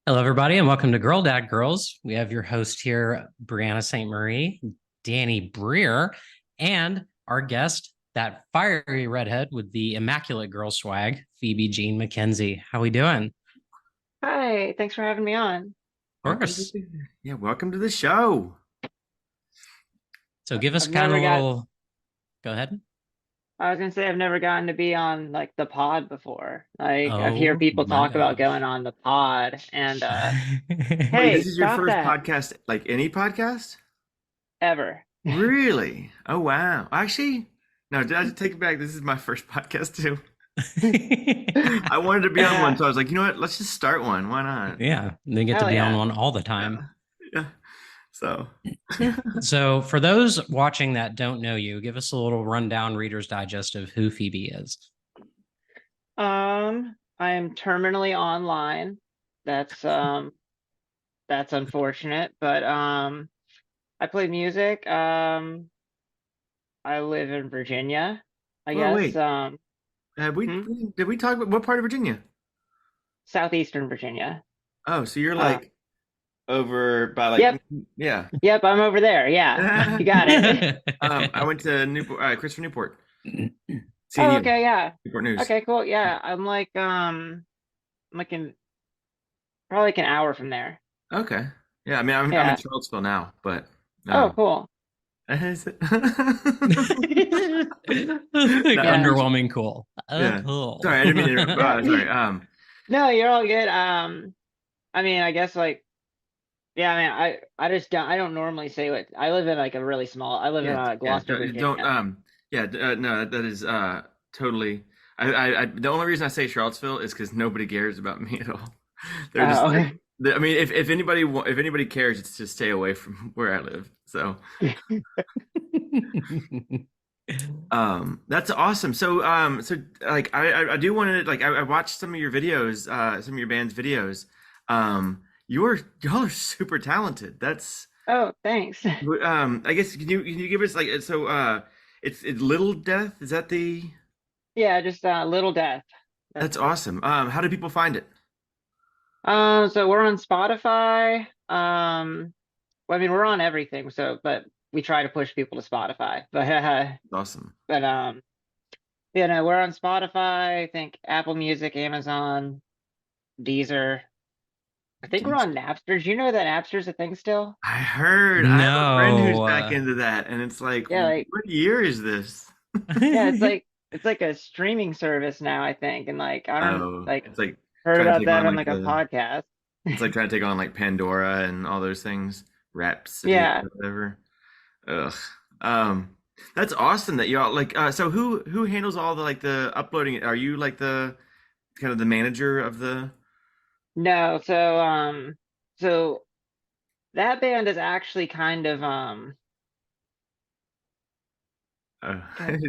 Hello, everybody, and welcome to Girl Dad Girls. We have your host here, Brianna St. Marie, Danny Breer, and our guest, that fiery redhead with the immaculate girl swag, Phoebe Jean McKenzie. How we doing? Hi, thanks for having me on. Of Welcome to course. welcome to the show. So give us I've kind of never a got, little. Go ahead. I was gonna say I've never gotten to be on like the pod before. Like I've heard Oh people my talk about gosh. going on the pod and Wait, hey, this is your stop first that podcast, like any podcast? ever. Really? Oh wow. Actually, no, did I just take it back? This is my first podcast too. I wanted to be on one, Yeah, so I was like, you know what? Let's just start one. Why not? Yeah, they get to hell be on yeah. one all the time. Yeah. Yeah. So, So, for those watching that don't know you, give us a little rundown Reader's Digest of who Phoebe is. I am terminally online. That's that's unfortunate, but I play music. I live in Virginia, I well, guess. wait. Have we Hmm? did we talk about what part of Virginia? Southeastern Virginia. Oh, so you're Uh, like over by yep. like yeah. Yep, I'm over there. Yeah, you got it. I went to Newport, Christopher Newport, Oh, CNU, okay, yeah. Newport News. Okay, cool. Yeah, I'm like probably like an hour from there. Okay. Yeah, I mean, I'm in Yeah. Charlottesville now, but Oh, um, cool. is it? Like, No, Yeah. underwhelming cool. Oh, yeah. cool. Sorry, I didn't mean to interrupt. Yeah. Sorry. No, you're all good. I mean, I guess like yeah, I mean, I don't normally say what I live in like a really small. I live in Yeah, yeah. Gloucester, Don't Virginia. yeah. No, that is totally. The only reason I say Charlottesville is because nobody cares about me at all. They're just like, Oh. I mean, if anybody cares, it's to stay away from where I live. So. That's awesome. So like I do want to like I watched some of your videos, some of your band's videos. Y'all are super talented. That's Oh, thanks. I guess can you give us like it's Little Death? Is that the Yeah, just Little Death. That's that's awesome. How do people find it? so we're on Spotify. Well, I mean, we're on everything, so but we try to push people to Spotify. Awesome. But you know, we're on Spotify, I think Apple Music, Amazon, Deezer. I think we're Jeez. on Napster. Do you know that Napster's a thing still? I heard I have a friend who's No. back into that, and it's like, Yeah, like what year is this? yeah, it's like a streaming service now, I think. And like I don't Oh, like it's like heard trying to about take that on on like like a the podcast. It's like trying to take on like Pandora and all those things, Rhapsody Yeah. or whatever. Ugh. Um, that's awesome that y'all like. So who handles all the like the uploading? Are you like the kind of the manager of the? No, so that band is actually kind of Uh,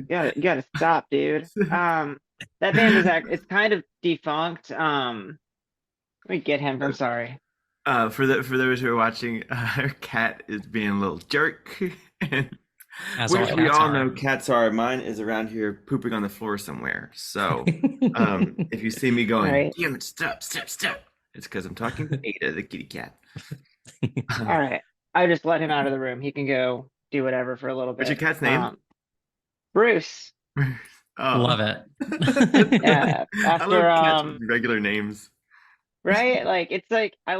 God, you gotta stop, dude. That band is it's kind of defunct. Let me get him. I'm sorry. for those who are watching, our cat is being a little jerk, and As all which we cats all are. know cats are. Mine is around here pooping on the floor somewhere. So, if you see me All going, right. damn it, stop, stop, stop, it's because I'm talking to Ada, the kitty cat. All right. I just let him out of the room. He can go do whatever for a little What's your bit. cat's name? Bruce. Oh. Love it. Yeah. I After love cats with regular names. right? Like I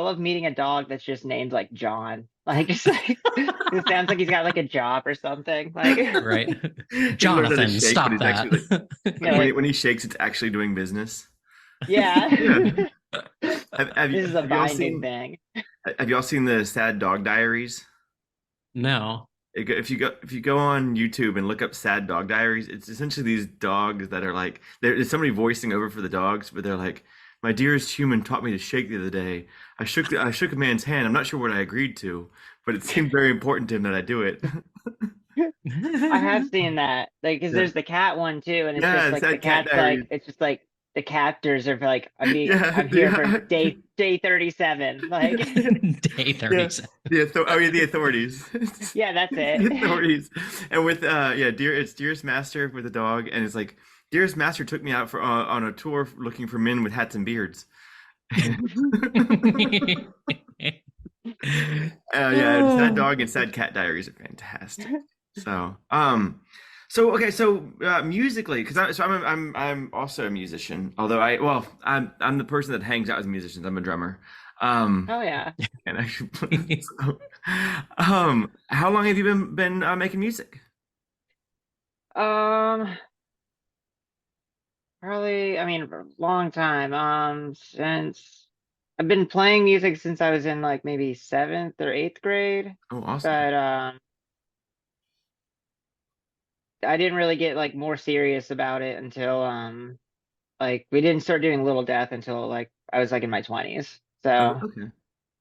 love meeting a dog that's just named like John. Like just like it sounds like he's got like a job or something. Like Right. He learned how to Jonathan, shake, but stop he's actually that. like yeah, like when he shakes, it's actually doing business. yeah. Yeah. This is a binding thing. Have y'all seen the Sad Dog Diaries? No. If you go on YouTube and look up Sad Dog Diaries, it's essentially these dogs that are like there's somebody voicing over for the dogs, but they're like, "My dearest human taught me to shake the other day. I shook a man's hand. I'm not sure what I agreed to, but it seemed very important to him that I do it." I have seen that. Like, because Yeah, there's the cat one too, and it's just yeah, like the Sad Cat cat's like Diaries. it's just like the captors are like Yeah, I'm here for day 37. Like Day yeah, 37. oh yeah, the authorities. yeah, that's The it. authorities. And with yeah, it's Dearest Master with a dog, and it's like Dearest Master took me out for on a tour looking for men with hats and beards. Yeah, Sad Dog and Sad Cat Diaries are fantastic. So, so okay, so musically, because I'm also a musician. Although I'm the person that hangs out with musicians. I'm a drummer. Um, Oh yeah. and actually, so, how long have you been making music? Um, Probably, I mean, for a long time. Since I've been playing music since I was in like maybe seventh or eighth grade, Oh, awesome. but I didn't really get like more serious about it until like we didn't start doing Little Death until like I was like in my 20s. Oh, So, okay.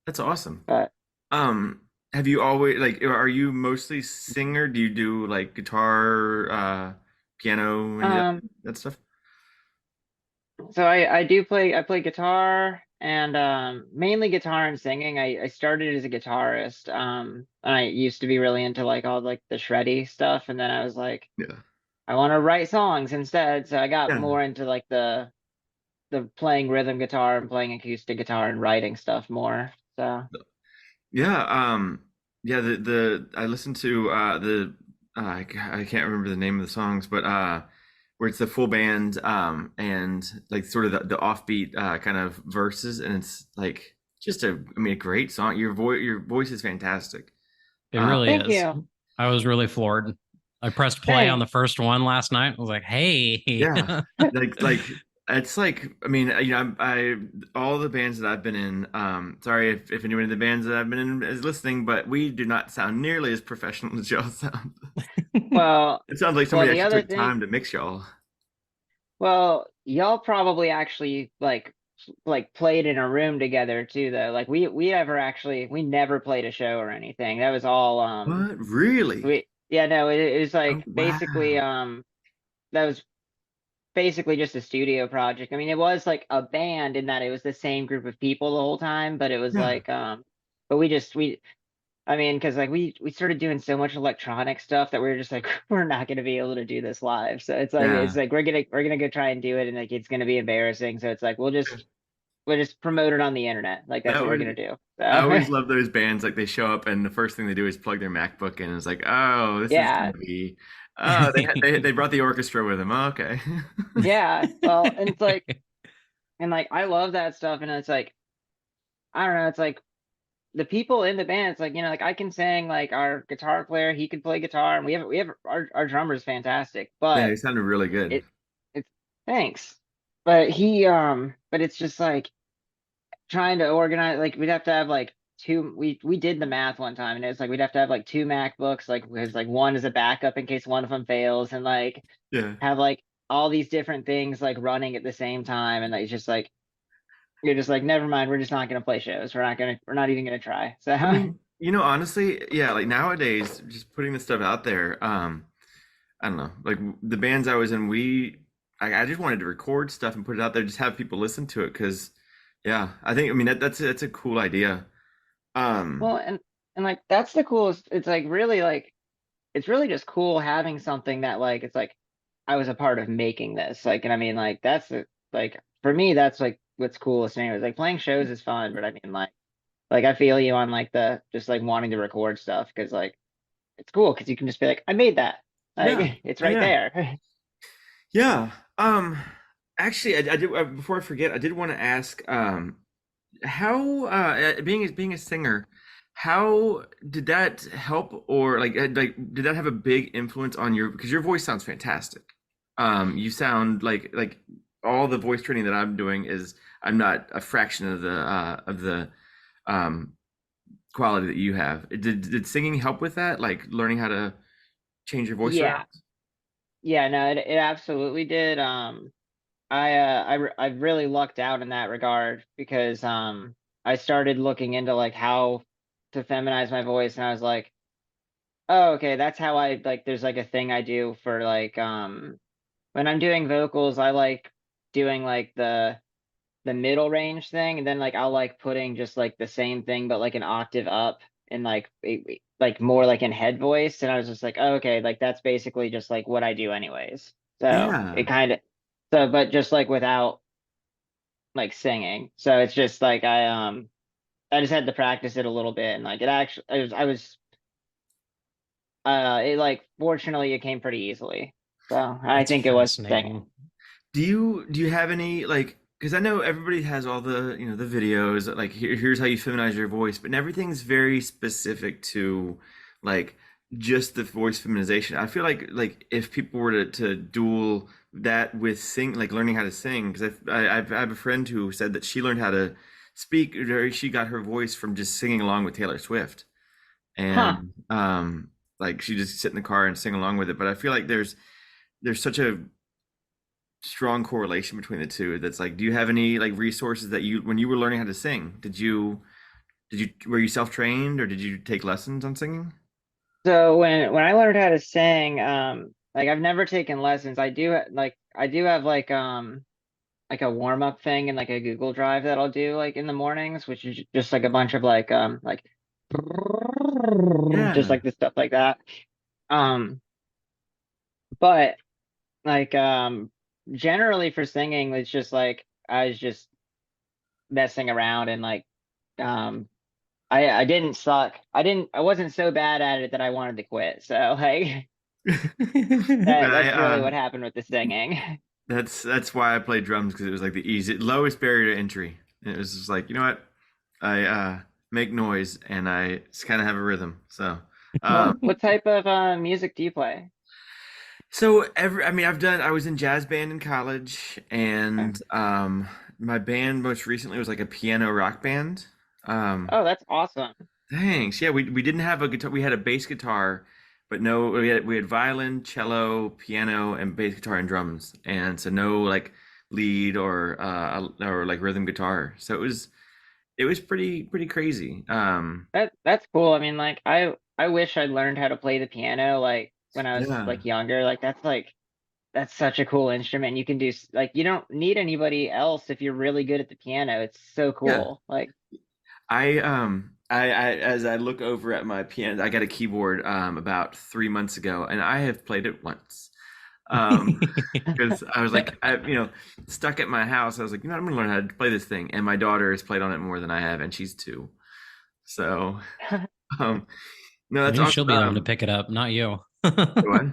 That's awesome. but Um, have you always like are you mostly singer? Do you do like guitar, piano, any of um that stuff? so I do play I play guitar and mainly guitar and singing. I started as a guitarist. And I used to be really into like all like the shreddy stuff, and then I was like Yeah. I want to write songs instead. So I got Yeah. more into like the playing rhythm guitar and playing acoustic guitar and writing stuff more. So Yeah, yeah, the I listened to I can't remember the name of the songs, but where it's the full band and like sort of the offbeat kind of verses, and it's like just a great song. Your voice is fantastic. It Um, really thank is. you. I was really floored. I pressed play on the Thanks. first one last night. I was like, hey. yeah, like it's like I mean I all the bands that I've been in. Sorry if anyone in the bands that I've been in is listening, but we do not sound nearly as professional as y'all sound. Well, It sounds like well, somebody the actually other took thing, time to mix y'all. well, y'all probably actually like played in a room together too, though. Like we never played a show or anything. That was all What? Really? we yeah, no, it was Oh like basically wow. that was basically just a studio project. I mean, it was like a band in that it was the same group of people the whole time, but it was Yeah. like but we I mean, because like we started doing so much electronic stuff that we were just like we're not going to be able to do this live. So Yeah. it's like we're gonna go try and do it, and like it's going to be embarrassing. So it's like we'll just promote it on the internet. Like That that's what we're was gonna do. I So always love those bands like they show up and the first thing they do is plug their MacBook in and it's like, oh, this is yeah, gonna be oh they brought the orchestra with them. Oh, okay. yeah. Well, and it's like and like I love that stuff, and it's like I don't know. It's like the people in the band, it's like, like I can sing, like our guitar player, he can play guitar, and we have our drummer's fantastic, Yeah, but he sounded really good. it it's thanks. But but it's just like trying to organize, like we'd have to have like two we did the math one time, and it's like we'd have to have like two MacBooks, like because like one is a backup in case one of them fails, and like Yeah. have like all these different things like running at the same time, and like it's just like you're just like, never mind, we're just not gonna play shows. We're not even gonna try. So I mean, honestly, yeah, like nowadays, just putting this stuff out there, I don't know, like the bands I was in, I just wanted to record stuff and put it out there, just have people listen to it, because, yeah, I mean, that's a cool idea. Um, well, and like that's the coolest. It's like really like it's really just cool having something that like it's like I was a part of making this. Like, and I mean like like for me that's like what's coolest anyways. Like playing shows is fun, but I mean like I feel you on like the just like wanting to record stuff because like it's cool because you can just be like I made that. yeah, Like it's right yeah, there. yeah. Actually, I did before I forget, I did want to ask, how being a singer, how did that help, or like did that have a big influence on your, because your voice sounds fantastic. You sound like all the voice training that I'm doing is I'm not a fraction of the um quality that you have. Did singing help with that, like learning how to change your voice around? Yeah. Yeah, no, it absolutely did. I really lucked out in that regard because I started looking into like how to feminize my voice, and I was like, oh, okay, that's how I like there's like a thing I do for like when I'm doing vocals, I like doing like the middle range thing, and then like I'll like putting just like the same thing but like an octave up and like like more like in head voice, and I was just like, oh, okay, like that's basically just like what I do anyways. So Yeah. it kind of so but just like without like singing. So it's just like I just had to practice it a little bit, and like it actually it like fortunately it came pretty easily. So I That's think it was singing. fascinating. Do you have any like, because I know everybody has all the the videos like here's how you feminize your voice, but everything's very specific to like just the voice feminization. I feel like if people were to duel that with sing like learning how to sing, because I have a friend who said that she learned how to speak, or she got her voice from just singing along with Taylor Swift, Huh. and like she just sit in the car and sing along with it. But I feel like there's such a strong correlation between the two. That's like, do you have any like resources that you, when you were learning how to sing, did you were you self-trained or did you take lessons on singing? So when I learned how to sing, like I've never taken lessons. I do have like a warm up thing and like a Google Drive that I'll do like in the mornings, which is just like a bunch of like just Yeah. like the stuff like that. Um, but like generally for singing, it's just like I was just messing around and like um I didn't suck. I wasn't so bad at it that I wanted to quit. So like I that's really what happened with the singing. that's why I played drums, because it was like the easy lowest barrier to entry. And it was just like, you know what? I make noise and I just kind of have a rhythm. So um What type of music do you play? I mean, I was in jazz band in college, Okay. and my band most recently was like a piano rock band. Um Oh, that's awesome. Thanks. Yeah, we didn't have a guitar. We had a bass guitar, but no, we had violin, cello, piano, and bass guitar and drums, and so no like lead or like rhythm guitar. So it was pretty crazy. That's cool. I mean, like I wish I'd learned how to play the piano like when I was Yeah, like younger. Like that's such a cool instrument. You can do like you don't need anybody else if you're really good at the piano. It's so yeah. cool. Like I as I look over at my piano, I got a keyboard about 3 months ago, and I have played it once. Um, because I was like, stuck at my house. I was like, I'm gonna learn how to play this thing. And my daughter has played on it more than I have, and she's 2. So, um, no, that's Maybe she'll awesome. be the one to pick it up, not you. What?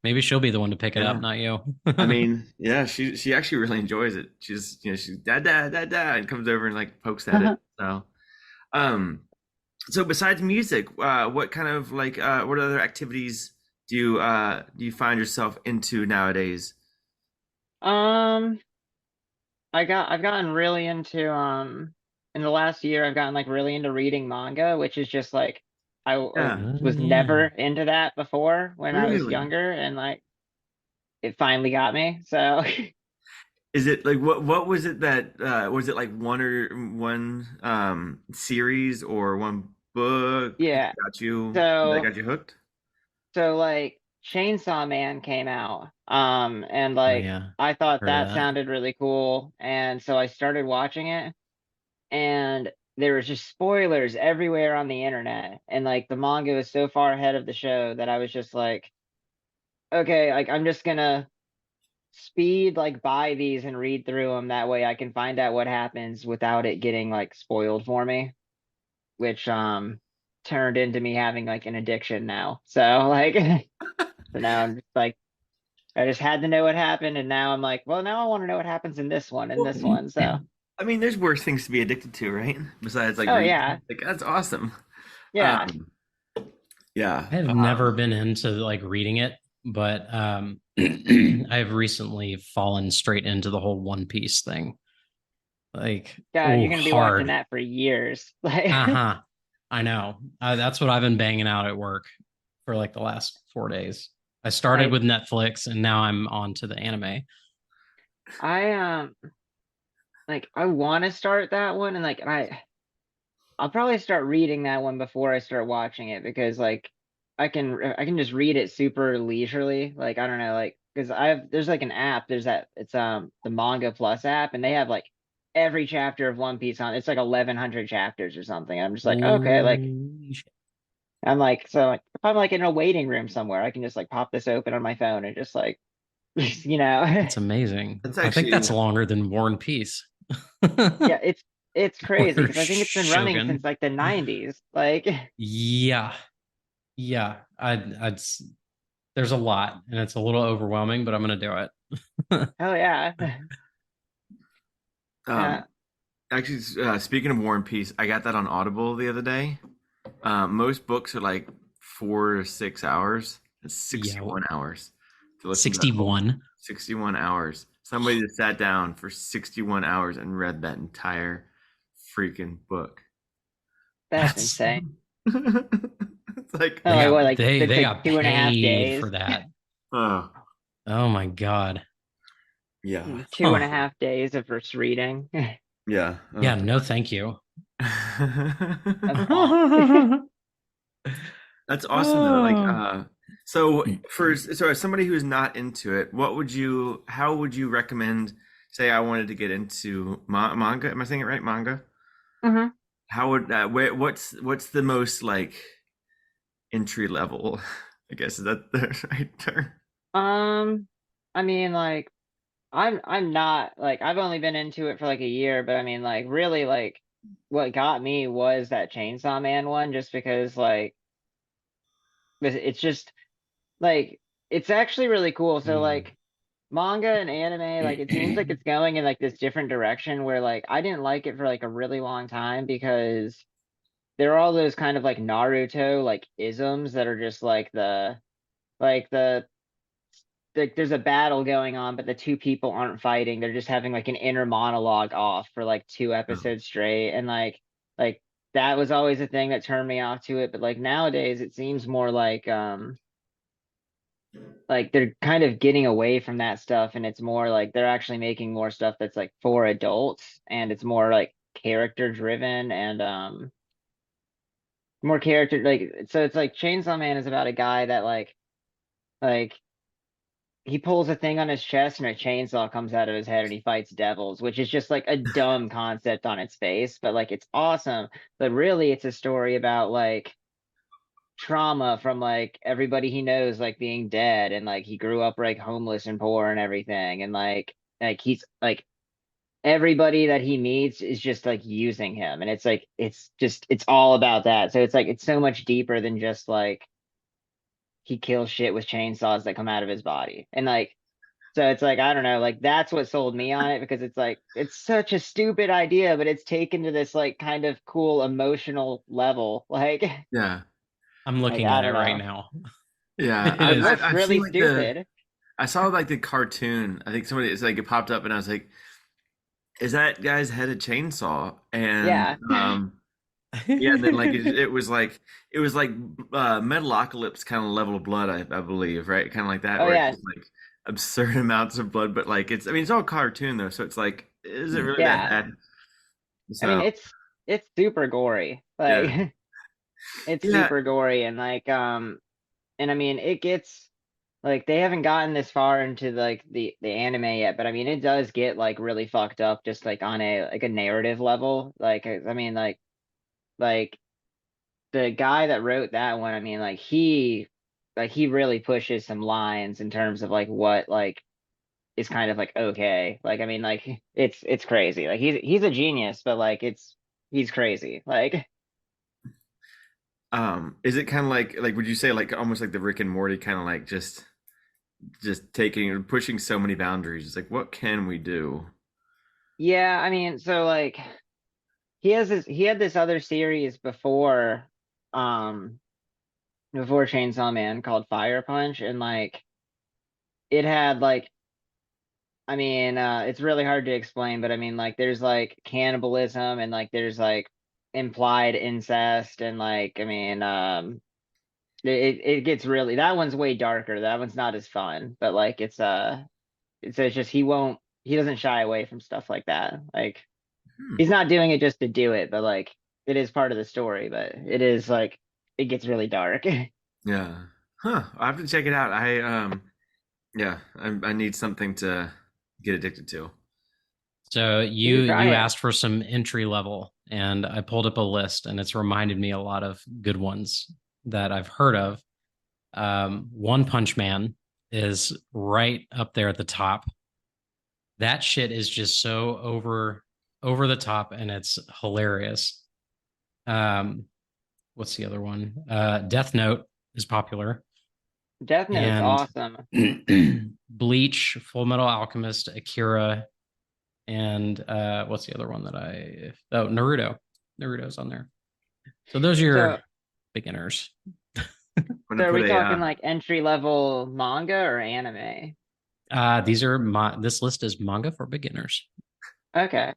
Maybe she'll be the one to pick it up, Yeah. not you. I mean, yeah, she actually really enjoys it. She's dad, dad, dad, dad, and comes over and like pokes at it. Um, so besides music, what kind of like what other activities do you find yourself into nowadays? um I've gotten really into in the last year I've gotten like really into reading manga, which is just like Yeah, was Yeah. never into that before when I was really. younger, and like it finally got me. So Is it like what was it that was it like one series or one book yeah. that So got you hooked? like Chainsaw Man came out. And Oh like yeah. I thought Heard of that that. sounded really cool. And so I started watching it, and there was just spoilers everywhere on the internet. And like the manga was so far ahead of the show that I was just like, okay, like I'm just gonna speed like buy these and read through them. That way I can find out what happens without it getting like spoiled for me, which turned into me having like an addiction now. So like so now I'm just like I just had to know what happened, and now I'm like, well, now I want to know what happens in this one and Well, this one. So, I mean, there's worse things to be addicted to, right? Besides like oh reading. yeah, Like that's awesome. yeah. Um, yeah. I have never been into like reading it, but I've recently fallen straight into the whole One Piece thing. Like, God, oh, you're gonna be watching hard. that for years. Like, Uh-huh. I know. That's what I've been banging out at work for like the last 4 days. I started like with Netflix and now I'm on to the anime. I I want to start that one, and like I'll probably start reading that one before I start watching it, because like I can just read it super leisurely. Like I don't know, like because there's like an app, there's that it's the Manga Plus app, and they have like every chapter of One Piece on. It's like 1100 chapters or something. I'm just like, okay, like Holy shit. I'm like, so like, if I'm like in a waiting room somewhere, I can just like pop this open on my phone and just like, you know, That's amazing. That's I think actually that's longer than War and Peace. Yeah, it's crazy Or because I think it's been running Shogun. since like the 90s. Like, Yeah. Yeah. There's a lot and it's a little overwhelming, but I'm gonna do it. oh yeah. Um, Yeah. actually, speaking of War and Peace, I got that on Audible the other day. Most books are like 4 to 6 hours. It's Yeah. 61 hours to listen to that whole 61. 61 hours. Somebody just sat down for 61 hours and read that entire freaking book. That's That's insane. It's like, Oh, like what, like it's they like got 2.5 paid days. for that. oh, Oh my God. yeah, Two and Huh. a half days of first reading. yeah. Yeah, Oh. no, thank you. Of all. That's awesome though. Like, Oh. so as somebody who's not into it, how would you recommend, say I wanted to get into manga? Am I saying it right? Manga? Mhm. How would what's the most like entry level? I guess is that the right term? Um, I mean, like, I'm not like I've only been into it for like a year, but I mean, like, really, like, what got me was that Chainsaw Man one, just because like it's just like it's actually really cool. So Mm. like manga and anime, like it seems like it's going in like this different direction where like I didn't like it for like a really long time because there are all those kind of like Naruto like isms that are just like there's a battle going on, but the two people aren't fighting. They're just having like an inner monologue off for like two Oh, episodes straight. And like that was always a thing that turned me off to it. But like nowadays it seems more like they're kind of getting away from that stuff and it's more like they're actually making more stuff that's like for adults and it's more like character driven and more character like so it's like Chainsaw Man is about a guy that like he pulls a thing on his chest and a chainsaw comes out of his head and he fights devils, which is just like a dumb concept on its face, but like it's awesome. But really it's a story about like trauma from like everybody he knows like being dead and like he grew up like homeless and poor and everything and like he's like everybody that he meets is just like using him and it's like it's just it's all about that. So it's like it's so much deeper than just like he kills shit with chainsaws that come out of his body. And like so it's like, I don't know, like that's what sold me on it because it's like, it's such a stupid idea, but it's taken to this like kind of cool emotional level. yeah, I'm Like looking I at it don't right know. now. yeah. It It is. looks I've really seen like stupid. I saw like the cartoon. I think somebody it's like it popped up and I was like, is that guy's head a chainsaw? And Yeah. yeah, and then like it was like Metalocalypse kind of level of blood, I believe, right? Kind of like that, Oh where it's yeah. just like absurd amounts of blood, but like it's I mean it's all cartoon though, so it's like, is it really that Yeah. bad? I mean, So it's super gory. yeah. Like it's Yeah. super gory and and I mean, it gets like they haven't gotten this far into like the anime yet, but I mean, it does get like really fucked up just like on a like a narrative level. Like I mean, like the guy that wrote that one, I mean, like he really pushes some lines in terms of like what like is kind of like okay. Like I mean, like it's crazy. Like he's a genius, but like he's crazy. Like Is it kind of like would you say like almost like the Rick and Morty kind of like just taking pushing so many boundaries? It's like what can we do? yeah, I mean, so like he had this other series um before Chainsaw Man called Fire Punch, and like it had like I mean, it's really hard to explain, but I mean, like, there's like cannibalism and like there's like implied incest, and like, I mean, it gets really that one's way darker. That one's not as fun, but like, it's just he doesn't shy away from stuff like that. Like, Hmm. he's not doing it just to do it, but like, it is part of the story. But it is like, it gets really dark. Yeah. Huh. I have to check it out. Yeah, I need something to get addicted to. So You should try you it. asked for some entry level, and I pulled up a list, and it's reminded me a lot of good ones that I've heard of. One Punch Man is right up there at the top. That shit is just so over. over the top and it's hilarious. What's the other one? Death Note is popular. Death Note's And awesome. Bleach, Full Metal Alchemist, Akira, and what's the other one that Naruto. Naruto's on there. So those are So, your beginners. I'm gonna so are put we a talking like entry level manga or anime? These are this list is manga for beginners, Okay.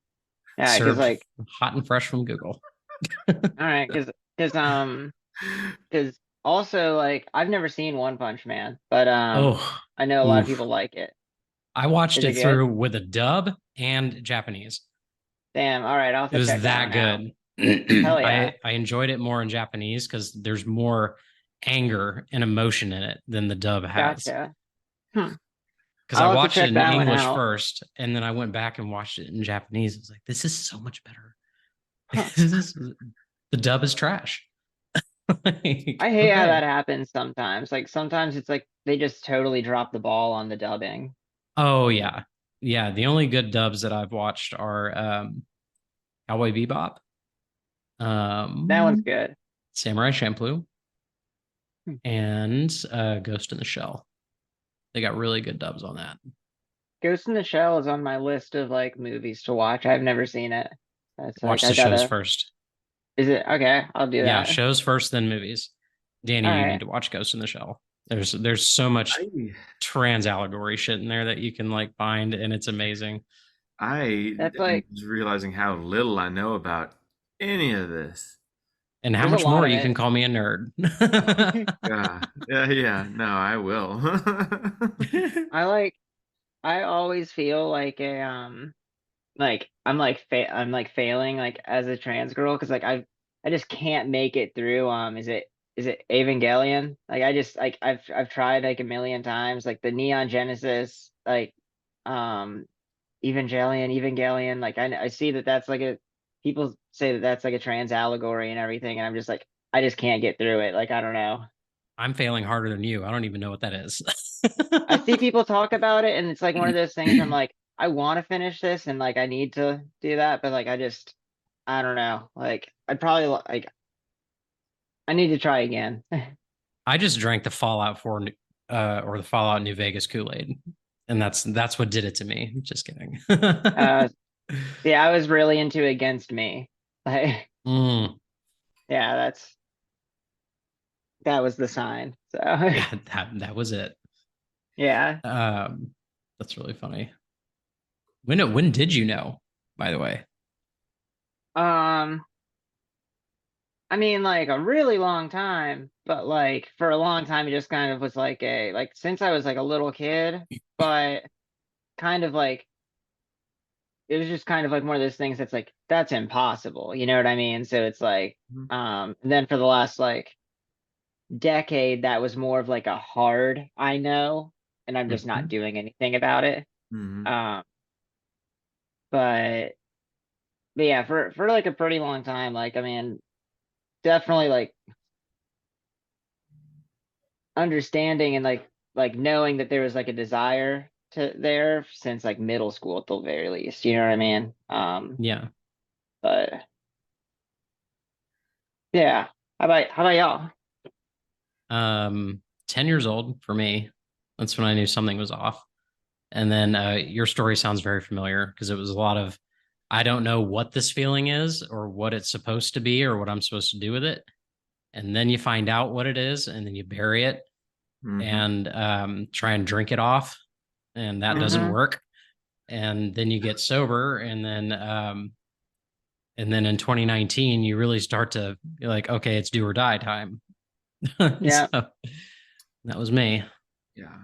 Yeah, because served like, hot and fresh from Google. all right, because also like I've never seen One Punch Man, but Oh, I know a lot of oof. people like it. I watched Is it it good? through with a dub and Japanese. Damn. All right, I'll have It to was check that that one out. good. Hell yeah. I enjoyed it more in Japanese because there's more anger and emotion in it than the dub has. Gotcha. Hmm. Because I I'll have to watched it check in that one English out. first, and then I went back and watched it in Japanese. I was like, this is so much better. Huh. The dub is trash. Like, I hate how okay. that happens sometimes. Like sometimes it's like they just totally drop the ball on the dubbing. Oh yeah. Yeah. The only good dubs that I've watched are Cowboy Bebop, That one's um, good. Samurai Champloo, Hmm. and Ghost in the Shell. They got really good dubs on that. Ghost in the Shell is on my list of like movies to watch. I've never seen it. That's like Watch I the shows gotta. first. Is it okay? I'll do Yeah, that. shows first, then movies. All Danny, you need right. to watch Ghost in the Shell. There's so much I trans allegory shit in there that you can like find, and it's amazing. I That's am like just realizing how little I know about any of this. And how there's a much lot more of you can it. call me a nerd. Yeah, yeah, yeah. No, I will. I like I always feel like a like I'm like failing like as a trans girl because like I just can't make it through is it Evangelion? Like I just like I've tried like a million times like the Neon Genesis like um Evangelion like I see that that's like a people say that that's like a trans allegory and everything and I'm just like I just can't get through it like I don't know. I'm failing harder than you. I don't even know what that is. I see people talk about it and it's like one of those things I'm like I want to finish this and like I need to do that but like I don't know. Like I'd probably like I need to try again. I just drank the Fallout 4 or the Fallout New Vegas Kool-Aid. And that's what did it to me. Just kidding. Uh yeah, I was really into Against Me. Like Mm, yeah, that was the sign. So yeah, that was it. yeah. Um, that's really funny. When did you know, by the way? Um I mean like a really long time, but like for a long time it just kind of was like a like since I was like a little kid, but kind of like it was just kind of like one of those things that's like that's impossible, you know what I mean? So it's like then for the last like decade that was more of like a hard I know and I'm just not Mhm. doing anything about it. Mhm. Um but but yeah, for like a pretty long time, like I mean definitely like understanding and like knowing that there was like a desire to there since like middle school at the very least, you know what I mean? Yeah. But yeah. How about y'all? 10 years old for me. That's when I knew something was off. And then your story sounds very familiar because it was a lot of, I don't know what this feeling is or what it's supposed to be or what I'm supposed to do with it. And then you find out what it is and then you bury it Mhm. and try and drink it off. And that doesn't Mm-hmm. work. And then you get sober. And then in 2019, you really start to, you're like, okay, it's do or die time. Yeah. So that was me. Yeah.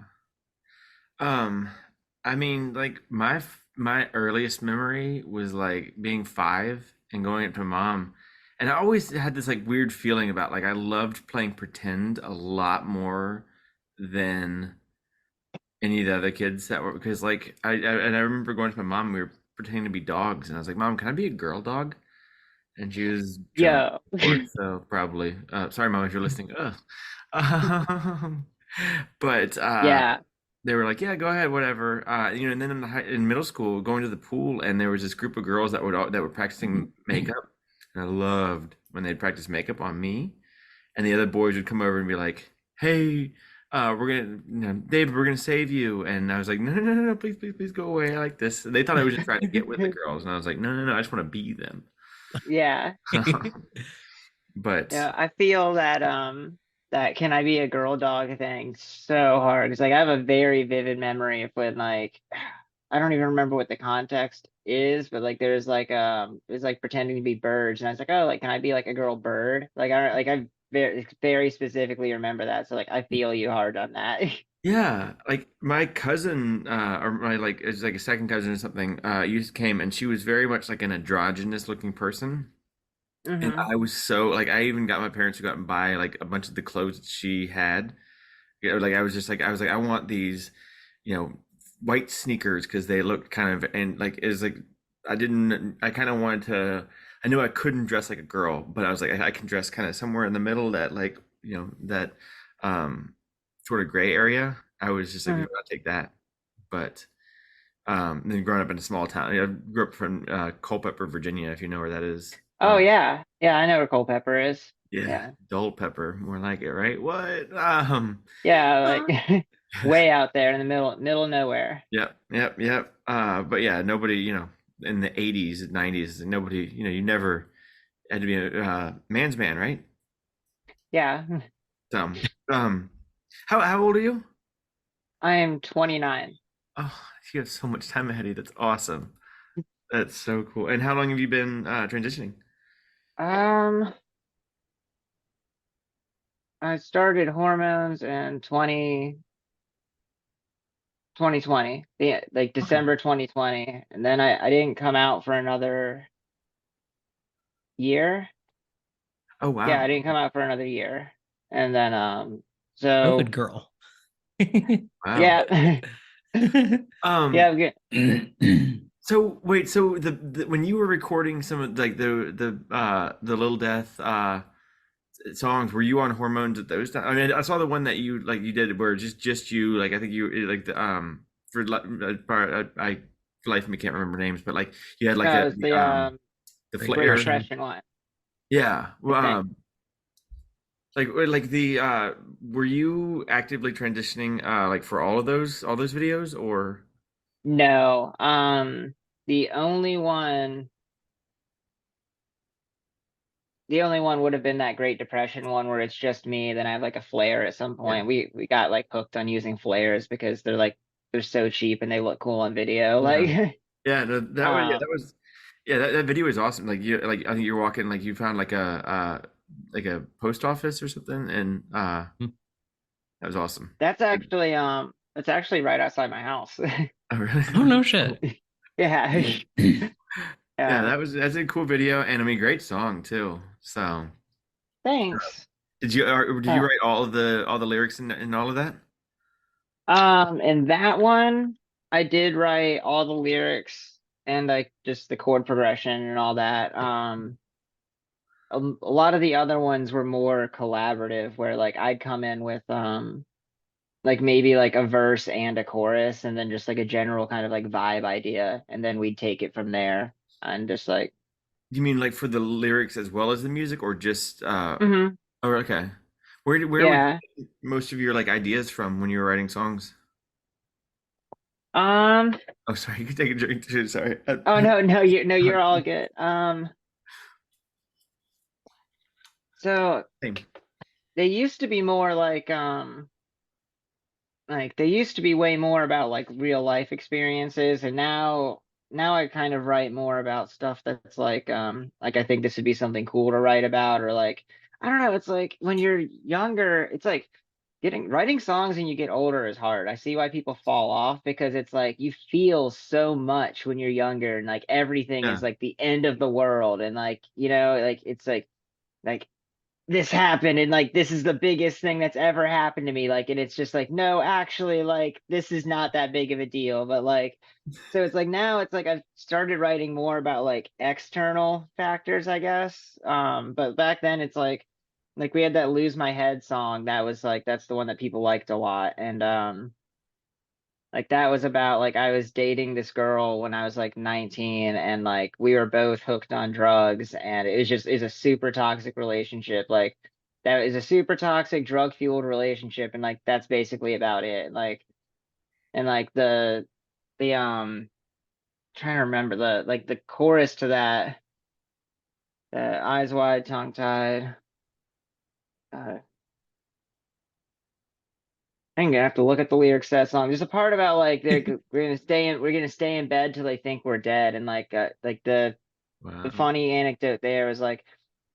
Um, I mean, like my earliest memory was like being 5 and going up to mom, and I always had this like weird feeling about like I loved playing pretend a lot more than any of the other kids that were because like and I remember going to my mom, we were pretending to be dogs, and I was like, Mom, can I be a girl dog? And she was drunk, Yo. of course, so probably. Sorry, Mom, if you're listening. Ugh. Um, but Yeah. they were like, yeah, go ahead, whatever. And then in middle school, going to the pool, and there was this group of girls that were practicing makeup, and I loved when they'd practice makeup on me, and the other boys would come over and be like, hey, David, we're gonna save you, and I was like, no, no, no, no, no, please, please, please go away. I like this. They thought I was just trying to get with the girls, and I was like, no, no, no, I just want to be them. Yeah. But Yeah, I feel that that can I be a girl dog thing so hard because like I have a very vivid memory of when like I don't even remember what the context is, but like there's like it's like pretending to be birds, and I was like, oh, like can I be like a girl bird? Like I very specifically remember that, so like I feel you hard on that. yeah, like my cousin, or my like it's like a second cousin or something, used came, and she was very much like an androgynous looking person. And Hmm. I was so like I even got my parents to go out and buy like a bunch of the clothes that she had. Like I was just like I was like I want these, you know, white sneakers because they look kind of and like is like I kind of wanted to I knew I couldn't dress like a girl, but I was like I can dress kind of somewhere in the middle that like, that um sort of gray area. I was just like, Hmm. I'll take that. But then growing up in a small town, I grew up from Culpeper, Virginia, if you know where that is. Oh yeah, yeah, I know what Culpeper is. Yeah, Yeah, Dole pepper, more like it, right? What? yeah, like Uh, way out there in the middle of nowhere. yep, yep, yep. But yeah, nobody, in the 80s, 90s, nobody, you never had to be a man's man, right? Yeah, So, um, how old are you? I am 29. Oh, you have so much time ahead of you. That's awesome. That's so cool. And how long have you been transitioning? Um, I started hormones in 2020, yeah, like Okay. December 2020, and then I didn't come out for another year. Oh Yeah, wow. I didn't come out for another year, and then COVID so girl. Wow. yeah, yeah, Um, I'm good. so wait, so when you were recording some of like the Little Death songs, were you on hormones at those times? I mean, I saw the one that you did where just you, like I think you like the I for life of me can't remember names, but like you had like No, it was the Great Great flare. Depression. Depression one, Yeah. I Well, think. like the were you actively transitioning like for all those videos or No, the only one. The only one would have been that Great Depression one where it's just me. Then I have like a flare at some yeah. point. We got like hooked on using flares because they're so cheap and they look cool on video. Yeah. Like, Yeah, no, um, that video was awesome. Like you like I think you're walking like you found like a post office or something and that was awesome. that's actually right outside my house. Oh, really? Oh no shit. Yeah, Yeah, yeah. that's a cool video and I mean great song too. So Thanks. did you Uh, write all the lyrics and all of that? and that one, I did write all the lyrics and like just the chord progression and all that. A lot of the other ones were more collaborative where like I'd come in with like maybe like a verse and a chorus and then just like a general kind of like vibe idea and then we'd take it from there and just like You mean like for the lyrics as well as the music or just hmm oh okay. Where would you yeah. get most of your like ideas from when you were writing songs? um Oh, sorry, you can take a drink too. Sorry. oh no, you're all good. So Same. they used to be more like they used to be way more about like real life experiences and now I kind of write more about stuff that's like I think this would be something cool to write about or like I don't know, it's like when you're younger it's like getting writing songs and you get older is hard. I see why people fall off because it's like you feel so much when you're younger and like everything Yeah. is like the end of the world and like like it's like this happened and like this is the biggest thing that's ever happened to me like and it's just like no actually like this is not that big of a deal but like so it's like now it's like I've started writing more about like external factors I guess but back then it's like we had that lose my head song that was like that's the one that people liked a lot and Like that was about like I was dating this girl when I was like 19 and like we were both hooked on drugs and it's a super toxic relationship. Like that is a super toxic drug fueled relationship and like that's basically about it. Like and like the trying to remember the chorus to that, the eyes wide, tongue tied. I'm gonna have to look at the lyrics to that song. There's a part about like we're gonna stay in bed till they think we're dead, and like the Wow. funny anecdote there was like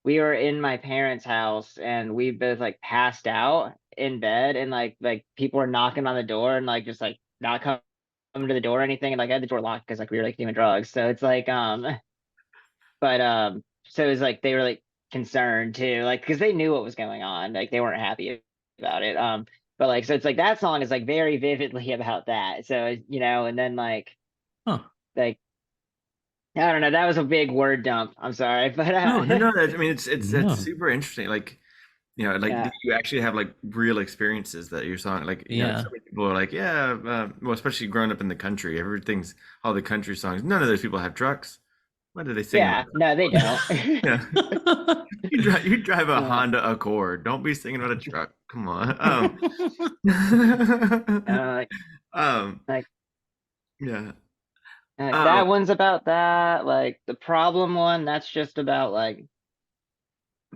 we were in my parents' house and we both like passed out in bed, and like people were knocking on the door and like just like not coming to the door or anything, and like I had the door locked because like we were like doing drugs. So it's like but so it was like they were like concerned too, like because they knew what was going on, like they weren't happy about it. But like so it's like that song is like very vividly about that. So you know, and then Huh. like I don't know, that was a big word dump. I'm sorry, but No, no, no. I mean, it's that's No. super interesting. Like, you know, like yeah, did you actually have like real experiences that you're song? Like, you know, so Yeah. many people are like, yeah, well, especially growing up in the country, everything's all the country songs. None of those people have trucks. What are they singing yeah, about? no, they don't. Yeah, you drive a uh, Honda Accord. Don't be singing about a truck. Come on. like Um, like yeah. like Um, that one's about that. Like the problem one, that's just about like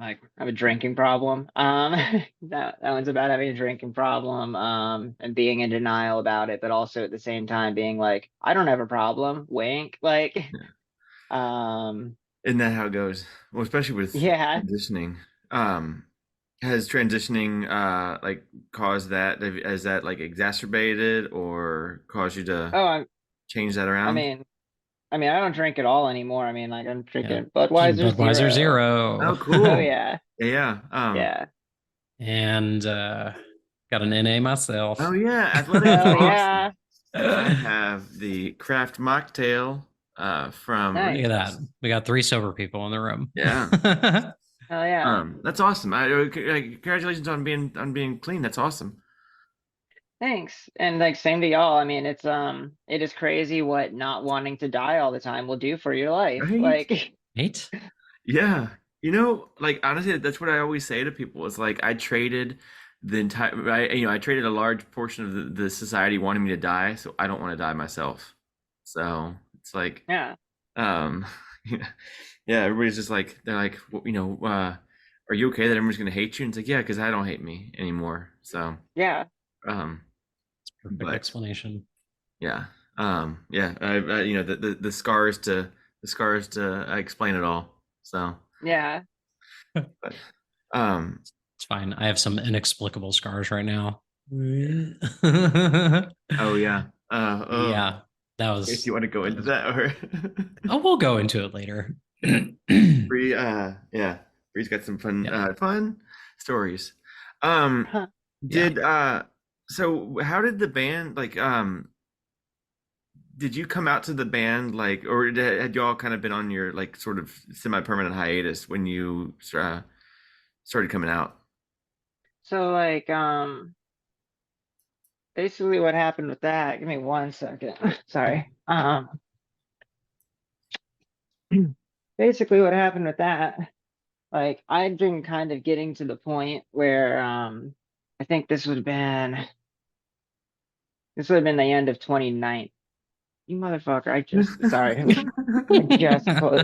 I have a drinking problem. That one's about having a drinking problem, and being in denial about it, but also at the same time being like, I don't have a problem, wink. Like, yeah. um, Isn't that how it goes? Well, especially with yeah. transitioning. Um, has transitioning like caused that? Has that like exacerbated or caused you to Oh, change that I around? mean, I don't drink at all anymore. I mean, like I'm Yeah. drinking Budweiser Budweiser Zero. Oh, Zero. Oh cool. yeah, Yeah. yeah. And got an NA Oh myself. yeah. Athletics is Oh awesome. yeah, I have the craft mocktail from Look at nice. that. Reese's. We got three sober people in the room. Yeah. Oh yeah. That's awesome. Congratulations on being clean. That's awesome. Thanks. And like same to y'all. I mean, it is crazy what not wanting to die all the time will do for your life. Right? Like, Eight? Yeah. You know, like honestly, that's what I always say to people. It's like I traded the entire, I traded a large portion of the society wanting me to die, so I don't want to die myself. So it's like, yeah, um, yeah, yeah, everybody's just like, they're like, well, are you okay that everyone's gonna hate you? And it's like, yeah, because I don't hate me anymore. So, yeah, um, Perfect but explanation. yeah, yeah, the scars to explain it all. So, yeah. but, um. It's fine. I have some inexplicable scars right now. Yeah, Oh yeah. that If was you want to go that into was that or oh, we'll go into it later. Bree, yeah. Bree's got some Yep. fun stories. Um, Huh. Yeah. did so how did the band like did you come out to the band like or had y'all kind of been on your like sort of semi-permanent hiatus when you started coming out? So like, basically what happened with that, give me 1 second. Sorry. Basically what happened with that, like I've been kind of getting to the point where, I think this would have been the end of 2019. You motherfucker, sorry.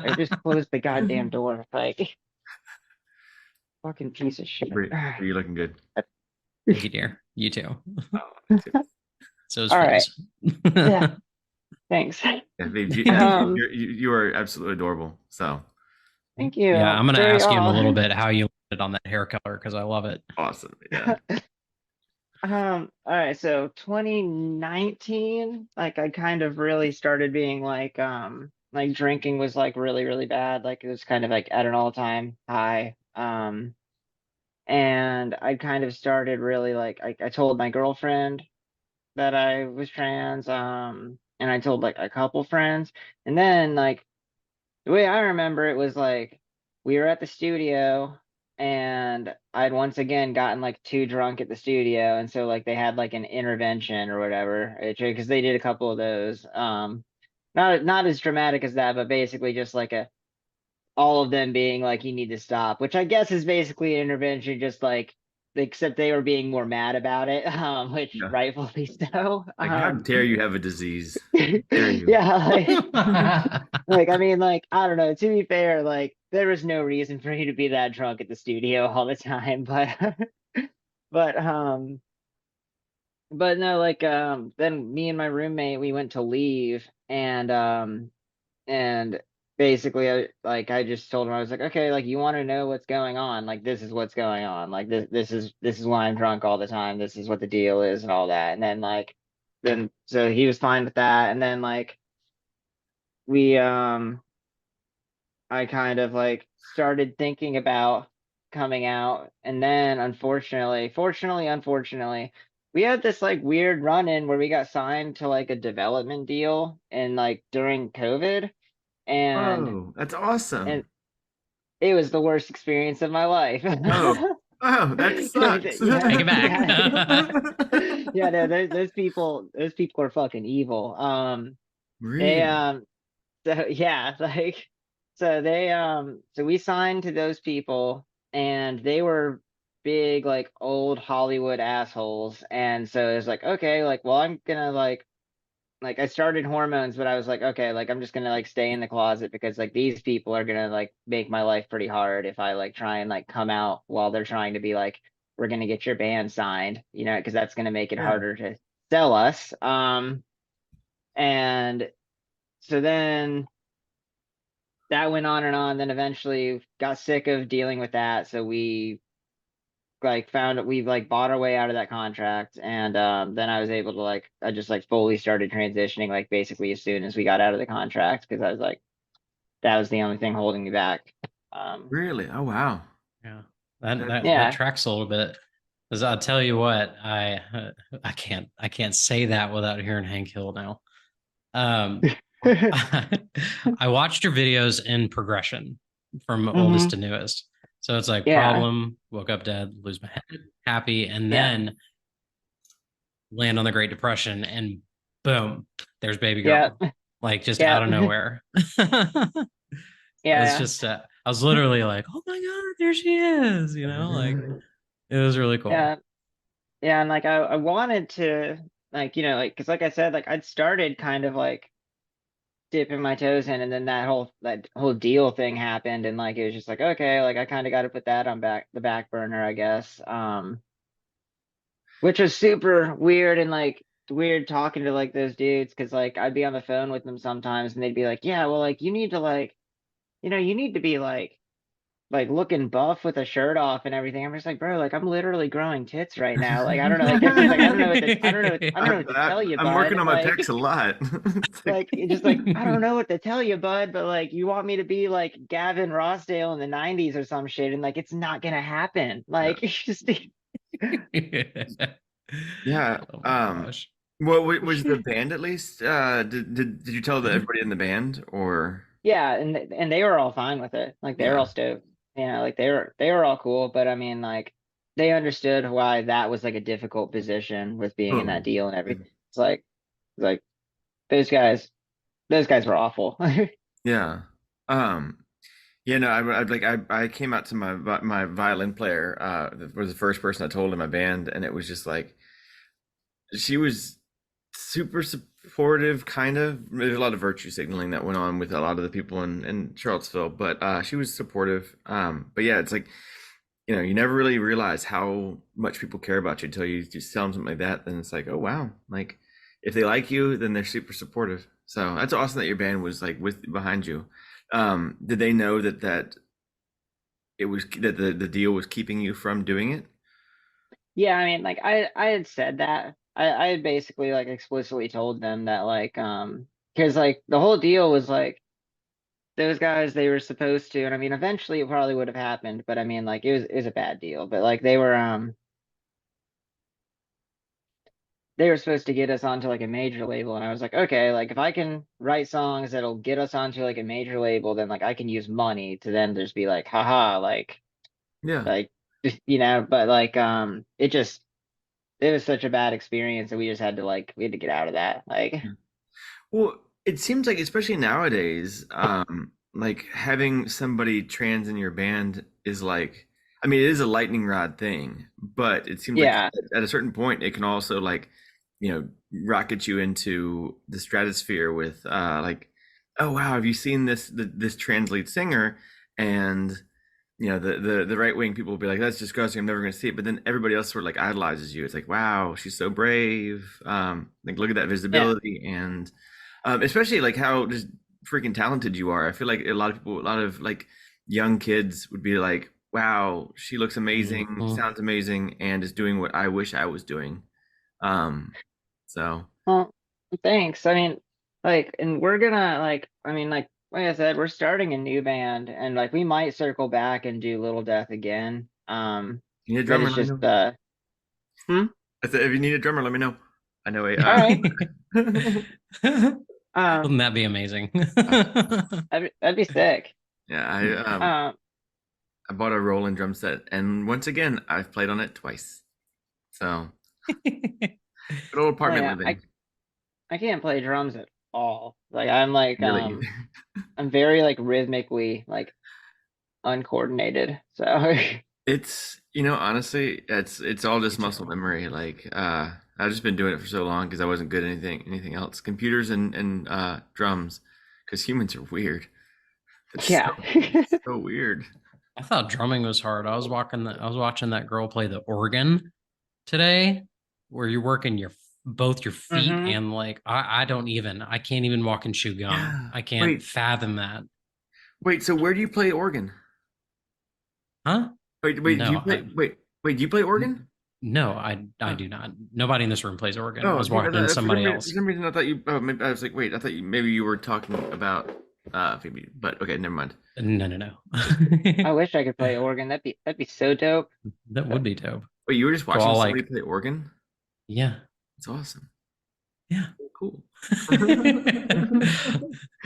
I just closed the goddamn door. Like, fucking piece of shit. Bree, Bree, you looking good. Thank you, dear. You too. Oh, me too. So is All right. Fizz. Yeah, thanks. Yeah, babe, Um, you are absolutely adorable. So thank you. Yeah, I'm gonna Very ask you in a little all. bit how you landed on that hair color because I love it. awesome. Yeah. All right, so 2019, like I kind of really started being like drinking was like really, really bad. Like it was kind of like at an all-time high. And I kind of started really like I told my girlfriend that I was trans, and I told like a couple friends, and then like the way I remember it was like we were at the studio and I'd once again gotten like too drunk at the studio, and so like they had like an intervention or whatever, because they did a couple of those. Not as dramatic as that, but basically just like a all of them being like, you need to stop, which I guess is basically an intervention, just like except they were being more mad about it, which Yeah. rightfully so. Like, how dare you have a disease? How dare you? Yeah, like I mean, like I don't know. To be fair, like there was no reason for you to be that drunk at the studio all the time, but but but no, like then me and my roommate we went to leave, and basically I just told him, I was like, okay, like you want to know what's going on, like this is what's going on, like this is why I'm drunk all the time, this is what the deal is and all that. And then like then so he was fine with that, and then like we I kind of like started thinking about coming out, and then unfortunately, we had this like weird run in where we got signed to like a development deal and like during COVID, and Oh, that's awesome. and it was the worst experience of my life. Oh, oh, that sucks. Yeah, Take it yeah, back. yeah. No, those people are fucking evil. They Really? So yeah, like so we signed to those people, and they were big like old Hollywood assholes. And so it's like, okay, like well I'm gonna like I started hormones, but I was like, okay, like I'm just gonna like stay in the closet, because like these people are gonna like make my life pretty hard if I like try and like come out while they're trying to be like, we're gonna get your band signed, because that's gonna make it Yeah. harder to sell us. And so then that went on and on. Then eventually got sick of dealing with that, so we like found we like bought our way out of that contract. And then I was able to like I just like fully started transitioning like basically as soon as we got out of the contract, because I was like that was the only thing holding me back. Really? Oh, wow. Yeah, that Yeah. tracks a little bit. Because I'll tell you what, I can't say that without hearing Hank Hill now. Um, I watched your videos in progression from oldest Hmm. to newest. So it's like Yeah. problem, woke up dead, lose my head, happy, and Yeah. then land on the Great Depression, and boom, there's baby Yeah. girl, like just Yeah. out of nowhere. It's Yeah. just, I was literally like, oh my God, there she is, like it was really cool. Yeah. Yeah. And like I wanted to like like because like I said, like I'd started kind of like dipping my toes in, and then that whole deal thing happened, and like it was just like, okay, like I kind of got to put that on the back burner, I guess. Which was super weird, and like weird talking to like those dudes, because like I'd be on the phone with them sometimes, and they'd be like, yeah, well, like you need to like you need to be like looking buff with a shirt off and everything. I'm just like, bro, like I'm literally growing tits right now. Like I don't know, like it's just like I don't know what to tell you, I'm working bud. on my pecs a lot. It's like, Like it just like I don't know what to tell you, bud, but like you want me to be like Gavin Rossdale in the '90s or some shit, and like it's not gonna happen. yeah. Like it's just Yeah. Oh my gosh. Well, was the band at least? Did you tell everybody in the band, or? yeah, and they were all fine with it. Like they were all Yeah. stoked. Like they were all cool, but I mean like they understood why that was like a difficult position with being in that Oh, deal and everything. It's like those guys those guys were awful. yeah. Um, yeah, no, I came out to my violin player, was the first person I told in my band, and it was just like she was super supportive, kind of. There's a lot of virtue signaling that went on with a lot of the people in Charlottesville, but she was supportive. But yeah, it's like, you never really realize how much people care about you until you just tell them something like that. Then it's like, oh wow, like if they like you, then they're super supportive. So that's awesome that your band was like with behind you. Did they know that it was that the deal was keeping you from doing it? Yeah, I mean, like I had said that. I had basically like explicitly told them that like because like the whole deal was like those guys they were supposed to, and I mean eventually it probably would have happened, but I mean like it was a bad deal. But like they were supposed to get us onto like a major label, and I was like, okay, like if I can write songs that'll get us onto like a major label, then like I can use money to then just be like, haha, like Yeah. like, you know, but like, it was such a bad experience that we just had to like, we had to get out of that. Like, Well, it seems like, especially nowadays, like having somebody trans in your band is like, I mean, it is a lightning rod thing, but it seems like yeah, at a certain point, it can also like, rocket you into the stratosphere with, like, oh wow, have you seen this trans lead singer? And the right wing people will be like, that's disgusting, I'm never going to see it. But then everybody else sort of like idolizes you. It's like, wow, she's so brave. Like, look at that yeah, visibility. And especially like how just freaking talented you are. I feel like a lot of people, a lot of like young kids would be like, wow, she looks amazing, Mhm. sounds amazing, and is doing what I wish I was doing. Um, so well, thanks. I mean, like, and we're gonna like, I mean, like I said, we're starting a new band, and like, we might circle back and do Little Death again. you need a But drummer, it's let me just, know. hmm? I said, if you need a drummer, let me know. I know a All right. Wouldn't that be amazing? That'd be sick. yeah, Um, I bought a Roland drum set, and once again, I've played on it twice. So, good old oh apartment yeah, living. I can't play drums at all. Like, I'm like, Really, I'm very like rhythmically like uncoordinated. So, it's honestly, it's all just muscle memory. Like, I've just been doing it for so long because I wasn't good at anything else. Computers and drums, because humans are weird. It's yeah. so weird. I thought drumming was hard. I was watching that girl play the organ today, where you're working both your feet hmm and like I can't even walk and chew gum. Yeah. I can't Wait, fathom that. wait. So where do you play organ? Huh? Wait. Do No, you play? Wait. Do you play organ? no, I Oh. do not. Nobody in this room plays organ. I Oh, was okay. watching somebody For else. some reason, I thought you. Oh, maybe I was like, wait. I thought maybe you were talking about Phoebe. But okay, never mind. No, no, no. I wish I could play organ. That'd be so dope. That would be dope. Wait, you were just Go watching all somebody like, play organ? yeah, It's awesome. yeah. Cool. So- Learning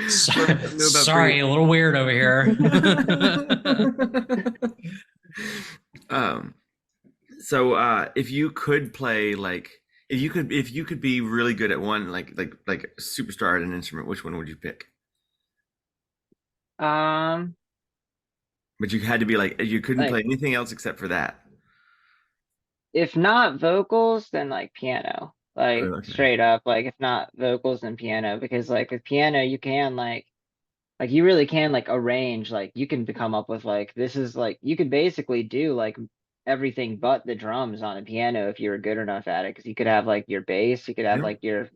something new about Bri. sorry, a little weird over here. um. So, if you could play like, if you could be really good at one, like a superstar at an instrument, which one would you pick? Um, But you had to be like, you couldn't like, play anything else except for that. if not vocals, then like piano. Oh, Like okay. straight up, like if not vocals, then piano. Because like with piano, you can like you really can like arrange. Like you can come up with like this is like you could basically do like everything but the drums on a piano if you were good enough at it. Because you could have like your bass, you could have Yep. like your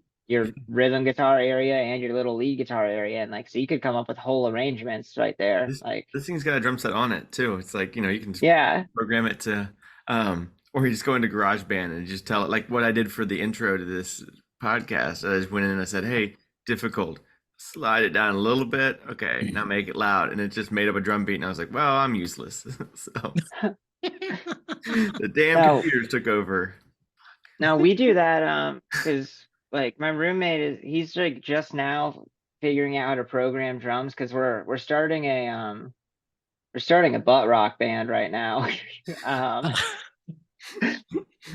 rhythm guitar area and your little lead guitar area, and like so you could come up with whole arrangements right there. This Like this thing's got a drum set on it too. It's like, you can just yeah, program it to or you just go into GarageBand and just tell it, like what I did for the intro to this podcast. I just went in and I said, "Hey, difficult. Slide it down a little bit. Okay, now make it loud." And it just made up a drum beat and I was like, "Well, I'm useless." So the damn no, computers took over. no, we do that because like my roommate he's like just now figuring out how to program drums because we're starting a butt rock band right now. um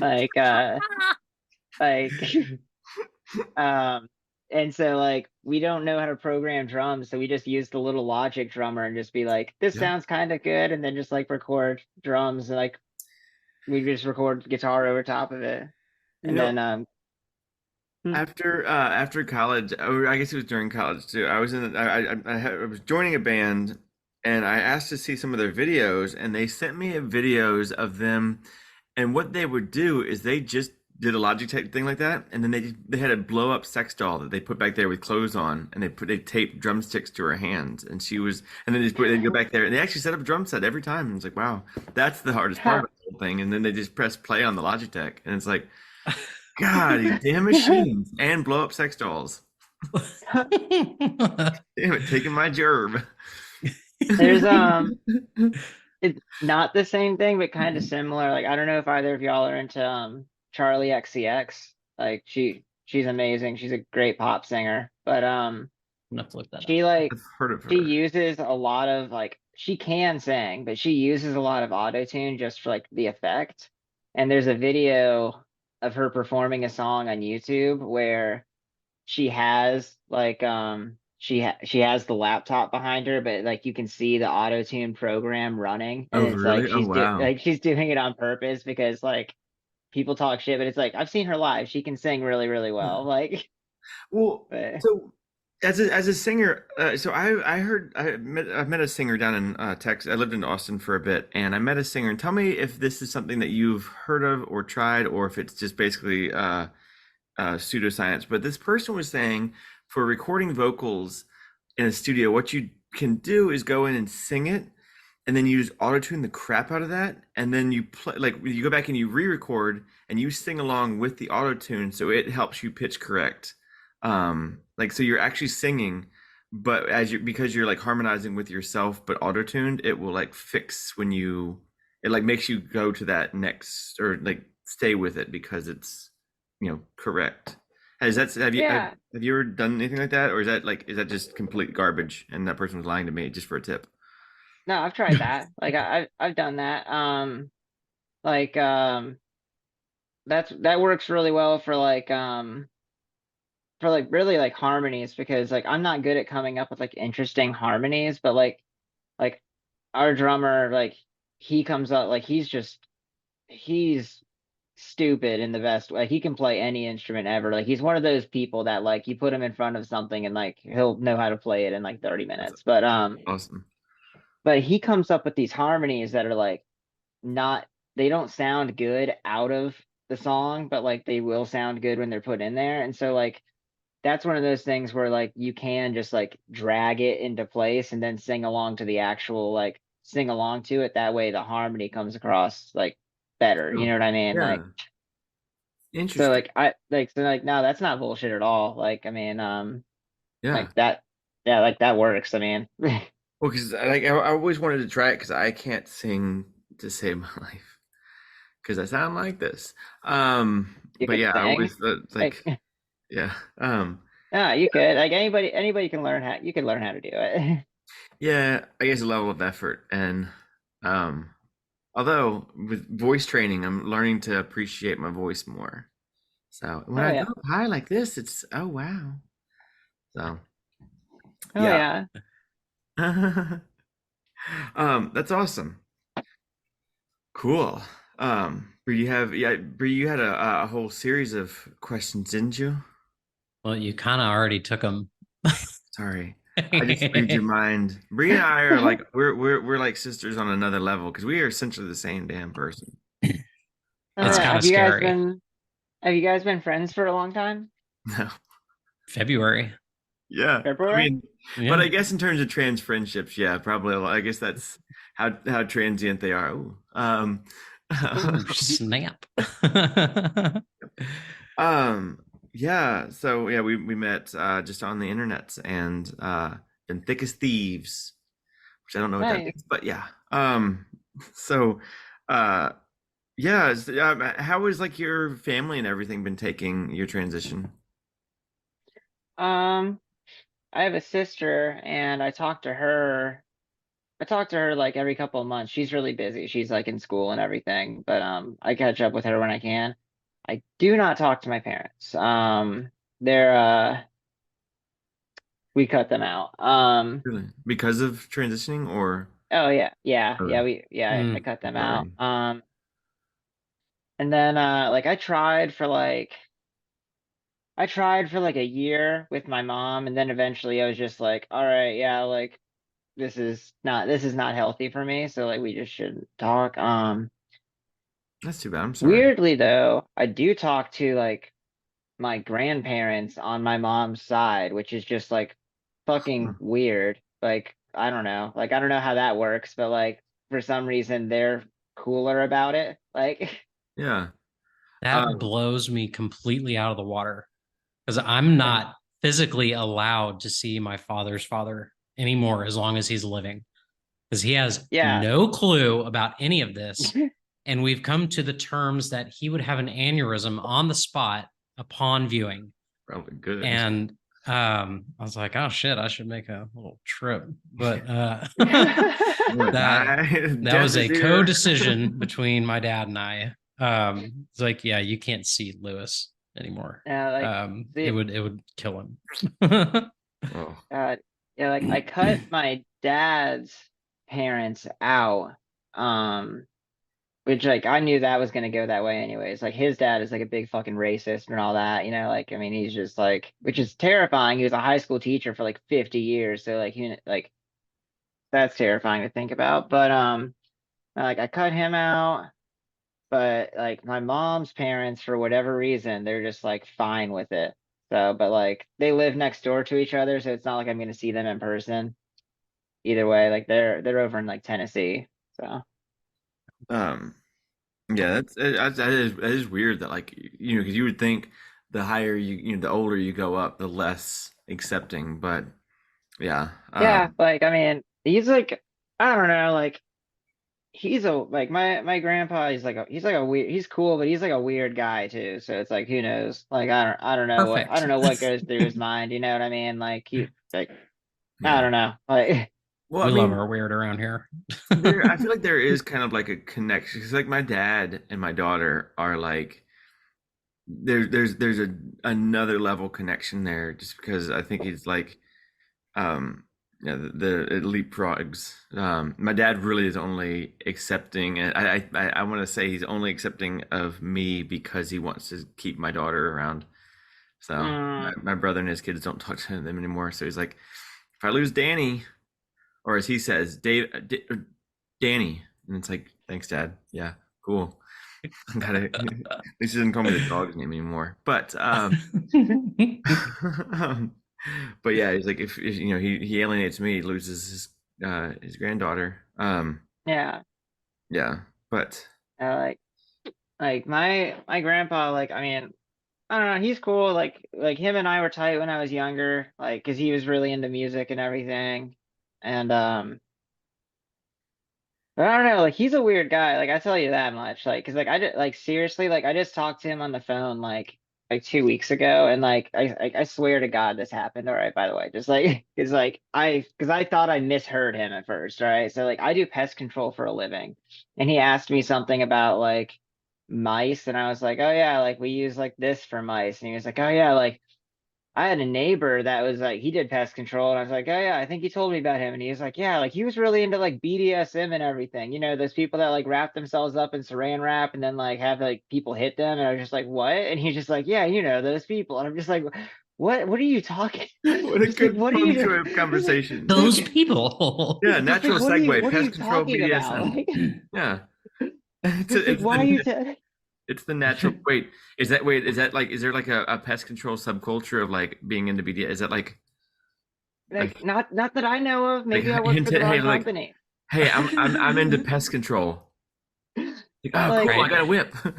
like like um and so like we don't know how to program drums, so we just use the little Logic drummer and just be like, this Yeah. sounds kind of good, and then just like record drums, and like we just record guitar over top of it. You And know, then hmm, after college, or I guess it was during college too. I was in I was joining a band, and I asked to see some of their videos, and they sent me videos of them. And what they would do is they just did a Logitech thing like that, and then they had a blow up sex doll that they put back there with clothes on, and they taped drumsticks to her hands, and and then they'd go back there, and they actually set up a drum set every time. And it's like, wow, that's the hardest part about the whole thing. And then they just press play on the Logitech, and it's like, God, these damn machines and blow up sex dolls. Damn it, taking my gerb. there's it's not the same thing, but kind of similar. Like I don't know if either of y'all are into Charlie XCX. Like she's amazing. She's a great pop singer. But I'm gonna flip that up. she like I've heard of she her. uses a lot of like she can sing, but she uses a lot of auto tune just for like the effect. And there's a video of her performing a song on YouTube where she has like she has the laptop behind her, but like you can see the auto tune program running, and Oh, it's like really? Oh, wow. she's doing it on purpose because like people talk shit, but it's like I've seen her live. She can sing really, really well. Like, Well, but, so as a singer, so I've met a singer down in Texas. I lived in Austin for a bit, and I met a singer. And tell me if this is something that you've heard of or tried, or if it's just basically pseudoscience. But this person was saying for recording vocals in a studio, what you can do is go in and sing it, and then you just auto-tune the crap out of that, and then you play like you go back and you re-record and you sing along with the auto-tune, so it helps you pitch correct. Like so you're actually singing, but as you because you're like harmonizing with yourself but auto-tuned, it will like fix when you it like makes you go to that next or like stay with it because it's correct. Has that yeah. have you ever done anything like that, or is that just complete garbage and that person was lying to me just for a tip? No, I've tried that. Like I've done that. Like that works really well for like really like harmonies because like I'm not good at coming up with like interesting harmonies, but like our drummer, like he comes up like he's stupid in the best way. He can play any instrument ever. Like he's one of those people that like you put him in front of something and like he'll know how to play it in like 30 That's minutes. awesome. But he comes up with these harmonies that are like not they don't sound good out of the song, but like they will sound good when they're put in there. And so like that's one of those things where like you can just like drag it into place and then sing along to the actual like sing along to it. That way the harmony comes across like better. You Oh, know what I mean? Like yeah. so Interesting. like I like so like no, that's not bullshit at all. Like I mean Yeah. like that yeah, like that works. I mean Well, because I always wanted to try it because I can't sing to save my life because I sound like this. you But could yeah, I sing. always Like yeah, no, you could. Like anybody can learn how you can learn how to do it. yeah. I guess a level of effort and um, although with voice training, I'm learning to appreciate my voice more. So when Oh I go yeah. up high like this, it's oh wow. So Oh yeah. yeah. That's awesome. Cool. Bree, you had a whole series of questions, didn't you? Well, you kind of already took them. Sorry. I just read your mind. Bree and I are like we're like sisters on another level because we are essentially the same damn person. It's Uh, kind of scary. Have you guys been friends for a long time? no. February. Yeah. I February? mean, but Yeah. I guess in terms of trans friendships, yeah, probably a lot. I guess that's how transient they are. Ooh. Oh, snap. Um, yeah, so yeah, we met just on the internet and been thick as thieves, which I don't know what that Nice. means, but yeah. So uh yeah, how has like your family and everything been taking your transition? Um, I have a sister and I talk to her like every couple of months. She's really busy. She's like in school and everything, but I catch up with her when I can. I do not talk to my parents. They're we cut them out. Really? Because of transitioning or Oh yeah, oh, I Mm. cut them out. sorry. And then like I tried for like a year with my mom, and then eventually I was just like, all right, yeah, like this is not healthy for me, so like we just shouldn't talk. That's too bad. I'm sorry. Weirdly though, I do talk to like my grandparents on my mom's side, which is just like Huh. fucking weird. Like I don't know how that works, but like for some reason they're cooler about it. Like Yeah. That Um, blows me completely out of the water because I'm not physically allowed to see my father's father anymore as long as he's living because he has yeah. no clue about any of this. And we've come to the terms that he would have an aneurysm on the spot upon viewing. probably good. And I was like, oh shit, I should make a little trip. But What, that death was a is here. co-decision between my dad and I. It's like, yeah, you can't see Lewis anymore. Yeah, like It see, would kill him. Oh, yeah, like I cut my dad's parents out. Um, which like I knew that was gonna go that way anyways. Like his dad is like a big fucking racist and all that, you know, like I mean he's just like which is terrifying. He was a high school teacher for like 50 years. So like he like that's terrifying to think about. But like I cut him out, but like my mom's parents, for whatever reason, they're just like fine with it. So, but like they live next door to each other, so it's not like I'm gonna see them in person. Either way, like they're over in like Tennessee. So um, yeah, that is weird that like because you would think the higher the older you go up, the less accepting. But yeah, yeah, like I mean, he's like I don't know, like he's a like my grandpa, he's like a weird he's cool, but he's like a weird guy too. So it's like who knows? Like I don't know what I Perfect. don't know what goes through his mind, you know what I mean? Like he like I yeah. don't know. Like Well, I We love mean, our weird around here. I feel like there is kind of like a connection because like my dad and my daughter are like there's a another level connection there just because I think he's like yeah the it leapfrogs. My dad really is only accepting and I want to say he's only accepting of me because he wants to keep my daughter around. So mm, my brother and his kids don't talk to them anymore. So he's like, if I lose Danny, or as he says, Danny, and it's like, thanks, Dad. Yeah, cool. Gotta, at least he doesn't call me the dog's name anymore. But um, but yeah, he's like, if he alienates me, he loses his granddaughter. yeah. Yeah, but Like my grandpa, like I mean, I don't know, he's cool. Like him and I were tight when I was younger, like because he was really into music and everything. And but I don't know, like he's a weird guy. Like I tell you that much. Like because like I did like seriously, like I just talked to him on the phone like 2 weeks ago, and like I swear to God this happened. All right, by the way, just like because I thought I misheard him at first. All right, so like I do pest control for a living, and he asked me something about like mice, and I was like, oh yeah, like we use like this for mice, and he was like, oh yeah, like I had a neighbor that was like he did pest control, and I was like, oh yeah, I think he told me about him, and he was like, yeah, like he was really into like BDSM and everything, you know, those people that like wrap themselves up in saran wrap and then like have like people hit them, and I was just like, what? And he's just like, yeah, you know, those people, and I'm just like, what are you talking? what a Just like, good what are you doing? punctuative conversation. Those people. Yeah, Just like, natural segue, what are you pest control, talking about? BDSM. Like, Yeah, it's just like, it's why are you? it's the natural. Is that like is there like a pest control subculture of like being into BD? Is that like Like, not that I know of. like Maybe I work for hint the at, hey wrong like company. hey I'm into pest control. Like, But oh like, cool, I Right. got a whip. well,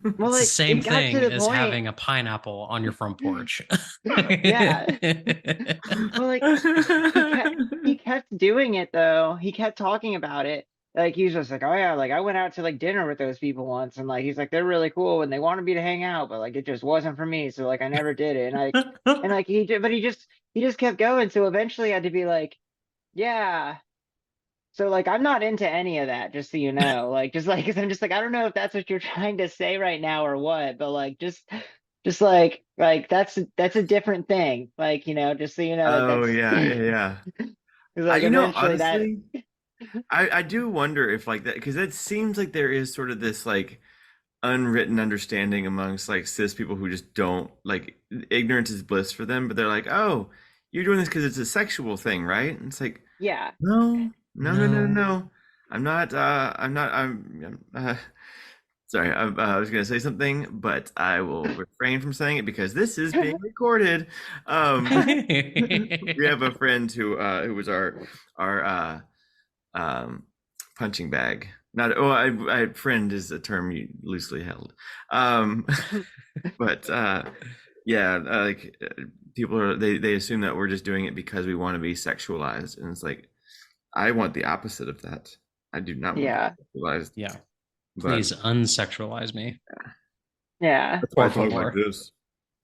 It's the like same it got to thing the as point. having a pineapple on your front porch. Yeah. Well, like he kept doing it though. He kept talking about it. Like he was just like, oh yeah, like I went out to like dinner with those people once, and like he's like they're really cool and they wanted me to hang out, but like it just wasn't for me, so like I never did it. And like he did, but he just kept going. So eventually I had to be like, yeah. So like I'm not into any of that, just so you know. Like just like 'cause I'm just like I don't know if that's what you're trying to say right now or what, but like just like that's a different thing. Like, you know, just so you know, like Oh that's yeah, yeah, yeah. 'cause, like eventually that Honestly, I do wonder if like that because it seems like there is sort of this like unwritten understanding amongst like cis people who just don't like ignorance is bliss for them, but they're like, oh, you're doing this because it's a sexual thing, right? And it's like, yeah. no, no, no, no, No. no. Sorry, I was gonna say something, but I will refrain from saying it because this is being recorded. We have a friend who was our um, punching bag. Not oh, friend is a term you loosely held. Um, but yeah, people are they assume that we're just doing it because we want to be sexualized, and it's like I want the opposite of that. I do not want to Yeah. be sexualized, Yeah. but Please unsexualize me. Yeah. that's why I Por talk like favor. this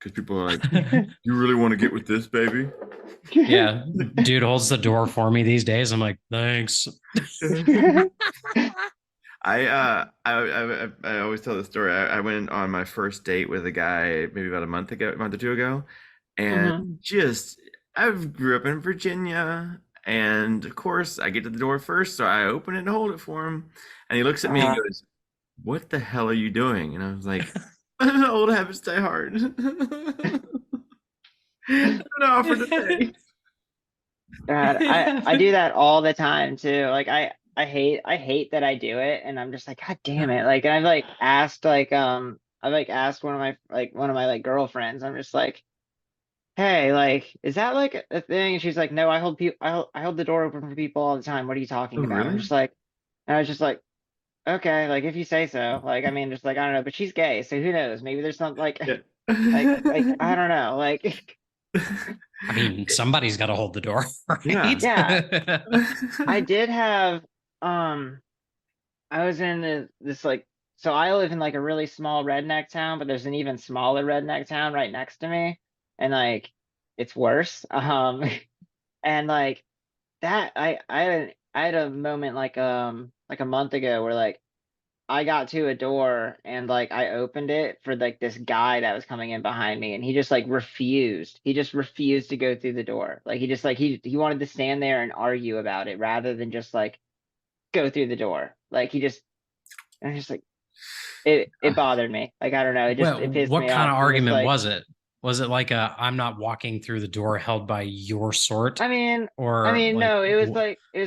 because people are like, "You really want to get with this, baby?" Yeah, dude holds the door for me these days. I'm like, thanks. I always tell the story. I went on my first date with a guy maybe about a month or two ago, and Mhm. just I grew up in Virginia, and of course I get to the door first, so I open it and hold it for him, and he looks at me and Uh, goes, "What the hell are you doing?" And I was like, "Old habits die hard." An offer to pay. God, I do that all the time too. Like I hate that I do it, and I'm just like, God damn it. Like, and I've like asked one of my like girlfriends. I'm just like, hey, like, is that like a thing? And she's like, no, I hold the door open for people all the time. What are you Oh, talking about? And I'm really? just like, and I was just like, okay, like if you say so. Like, I mean, just like I don't know, but she's gay, so who knows? Maybe there's something like Yeah. like I don't know. Like I mean, somebody's got to hold the door, Yeah. right? yeah, I did have um I was in this like so I live in like a really small redneck town, but there's an even smaller redneck town right next to me, and like it's worse. And like that I had a moment like a month ago where like I got to a door and like I opened it for like this guy that was coming in behind me, and he just like refused. He just refused to go through the door. Like he just like he wanted to stand there and argue about it rather than just like go through the door. Like he just and I just like it bothered me. Like I don't know, it Well, pissed what me kind off of because I'm just argument like was it? Was it like a I'm not walking through the door held by your sort? I mean Or like, no, it was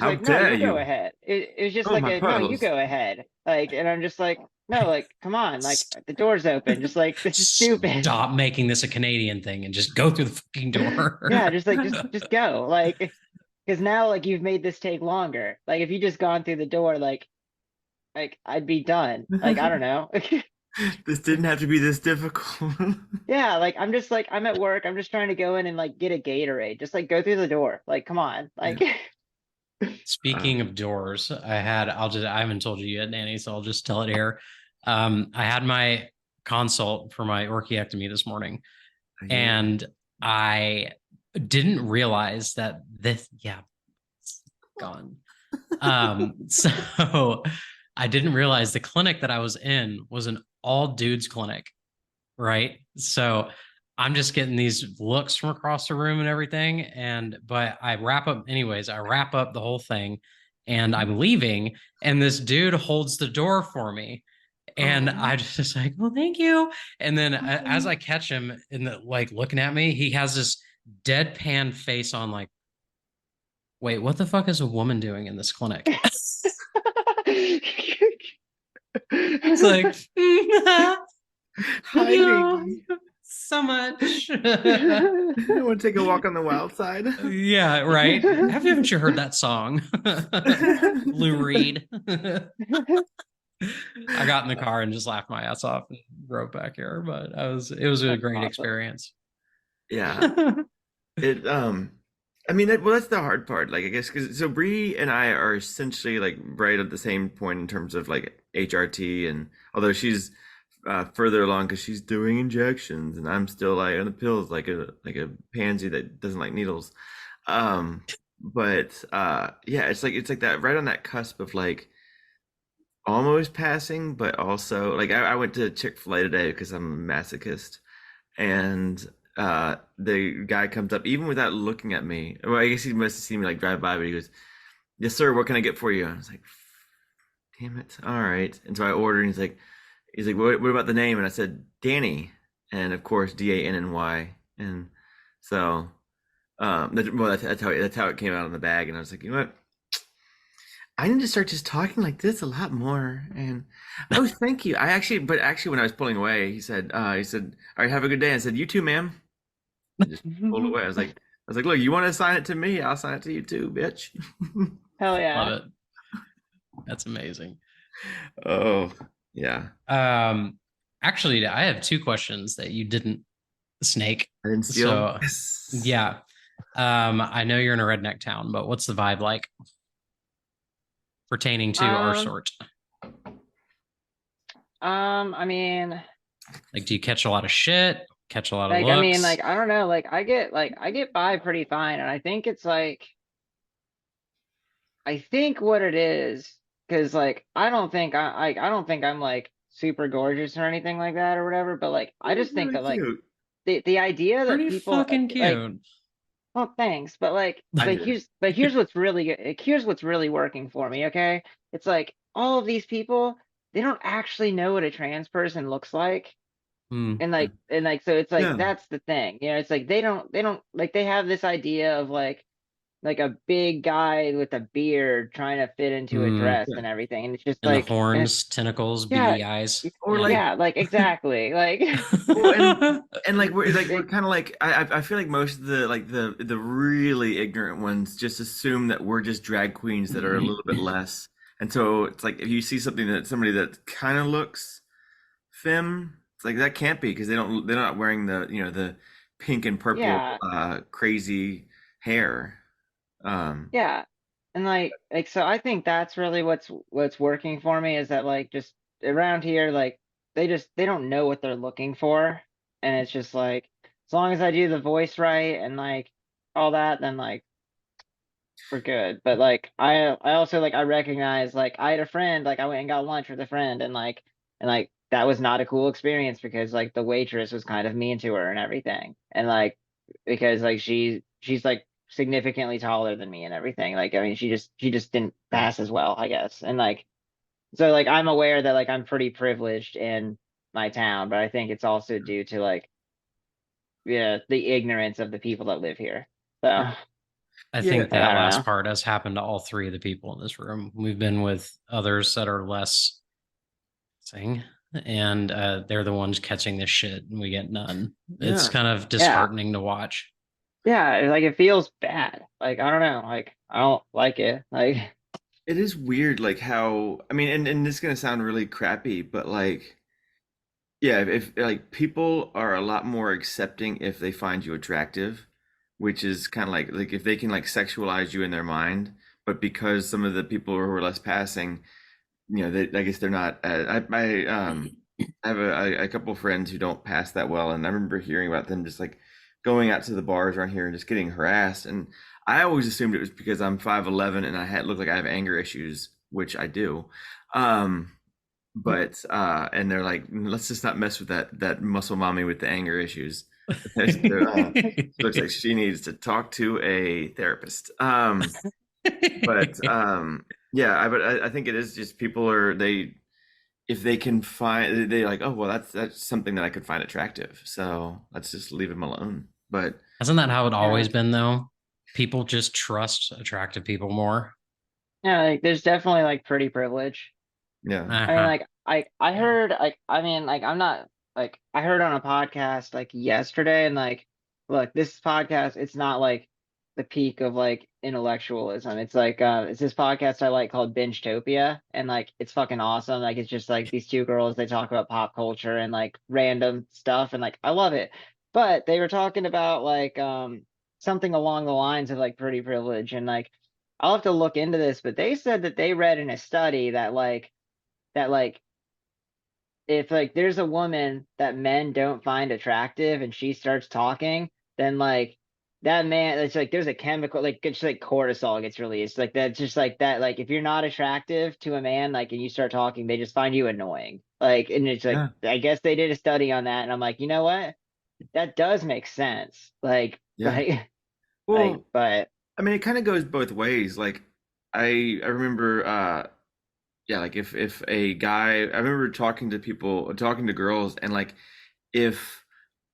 How like no, dare you go you? ahead. It was just Oh, like my a no, you pearls. go ahead. Like and I'm just like no, like come on, like the door's open. Just like this is stupid. stop making this a Canadian thing and just go through the fucking Yeah, door. just like just go. Like because now like you've made this take longer. Like if you just gone through the door, like I'd be done. Like I don't know. This didn't have to be this difficult. Yeah, like I'm just like I'm at work. I'm just trying to go in and like get a Gatorade. Just like go through the door. Like come on. Like Uh, Speaking of doors, I haven't told you yet, Danny, so I'll just tell it here. I had my consult for my orchiectomy this morning, yeah. and I didn't realize that yeah, it's gone. So I didn't realize the clinic that I was in was an all dudes clinic, right? So I'm just getting these looks from across the room and everything. But I wrap up, anyways, I wrap up the whole thing and I'm leaving. And this dude holds the door for me. And Oh. I just like, well, thank you. And then as I catch him in the like looking at me, he has this deadpan face on, like, wait, what the fuck is a woman doing in this clinic? It's like, thank you Hiding. so much. Want to take a walk on the wild side? Yeah, right. Haven't you heard that song? Lou Reed. I got in the car and just laughed my ass off and drove back here, but it was a That's great awesome. experience. Yeah. It I mean well that's the hard part. Like I guess because so Bree and I are essentially like right at the same point in terms of like HRT, and although she's further along because she's doing injections and I'm still like on the pills like a pansy that doesn't like needles. Um but yeah, it's like that right on that cusp of like almost passing, but also like I went to Chick-fil-A today because I'm a masochist, and the guy comes up even without looking at me. Well, I guess he must have seen me like drive by, but he goes, "Yes, sir. What can I get for you?" I was like, "Damn it! All right." And so I ordered, and he's like, what about the name?" And I said, "Danny," and of course, DANNY. And so that's how it came out in the bag. And I was like, you know what? I need to start just talking like this a lot more. And oh, thank you. But actually, when I was pulling away, he said, "All right, have a good day." I said, "You too, ma'am." And just pulled away. I was like, look, you want to assign it to me? I'll assign it to you too, bitch. Hell Love yeah. it. That's amazing. Oh, yeah. Um, Actually, I have two questions that you didn't snake. I didn't steal. So, Yes. yeah. I know you're in a redneck town, but what's the vibe like pertaining to our Um, sort? I mean, Like, do you catch a lot of shit? catch a lot of Like, I mean, looks. like, I don't know, I get by pretty fine. And I think it's like, I think what it is, because like, I don't think I'm like super gorgeous or anything like that or whatever, but like, I You're just think really that like, cute. the idea that Pretty people fucking like, cute. well, thanks, but like, I did. here's what's really good. Like, here's what's really working for me. Okay, it's like all of these people, they don't actually know what a trans person looks like, Hmm. and like, so it's like Yeah. that's the thing. You know, it's like they don't like they have this idea of like a big guy with a beard trying to fit into a Hmm. dress Yeah. and everything, and it's just And the like, and it's horns, tentacles, yeah, beady eyes. Or Yeah. like, yeah, like exactly, like well, and like we're like, kind of like I feel like most of the like the really ignorant ones just assume that we're just drag queens that are a little bit less. And so it's like if you see something that somebody that kind of looks femme, it's like that can't be because they're not wearing the the pink and purple yeah. crazy hair. Um Yeah. And like so I think that's really what's working for me is that like just around here like they don't know what they're looking for, and it's just like as long as I do the voice right and like all that, then like we're good. But like I also like I recognize like I had a friend, like I went and got lunch with a friend, and like that was not a cool experience because like the waitress was kind of mean to her and everything. And like because like she's like significantly taller than me and everything. Like I mean she just didn't pass as well, I guess. And like so like I'm aware that like I'm pretty privileged in my town, but I think it's also due to like yeah, the ignorance of the people that live here. So I yeah, think I that don't last know. part has happened to all three of the people in this room. We've been with others that are less sing, and they're the ones catching this shit, and we get none. It's yeah. kind of Yeah. disheartening to watch. Yeah, like it feels bad. Like I don't know, like I don't like it. Like It is weird like how I mean and this is gonna sound really crappy, but like yeah, if like people are a lot more accepting if they find you attractive, which is kind of like if they can like sexualize you in their mind, but because some of the people who are less passing, I guess they're not. I have a couple friends who don't pass that well, and I remember hearing about them just like going out to the bars around here and just getting harassed, and I always assumed it was because I'm 5'11" and I had look like I have anger issues, which I do. Um, but and they're like, let's just not mess with that muscle mommy with the anger issues. She looks like she needs to talk to a therapist. But yeah, I think it is just people are they if they can find they like, oh well, that's something that I could find attractive, so let's just leave him alone. But Hasn't that how it yeah, always been though? People just trust attractive people more. yeah, like there's definitely like pretty privilege. yeah, I mean Uh-huh. like I heard like I mean like I'm not like I heard on a podcast like yesterday, and like look, this podcast it's not like the peak of like intellectualism. It's like it's this podcast I like called Binge-topia, and like it's fucking awesome. Like it's just like these two girls, they talk about pop culture and like random stuff, and like I love it. But they were talking about like something along the lines of like pretty privilege, and like I'll have to look into this, but they said that they read in a study that like if like there's a woman that men don't find attractive and she starts talking, then like that man, it's like there's a chemical like it's like cortisol gets released. Like that's just like that. Like if you're not attractive to a man, like and you start talking, they just find you annoying. Like and it's like yeah, I guess they did a study on that, and I'm like, you know what? That does make sense. Like yeah. like Well, but I mean, it kind of goes both ways. Like I remember yeah, like if a guy I remember talking to girls, and like if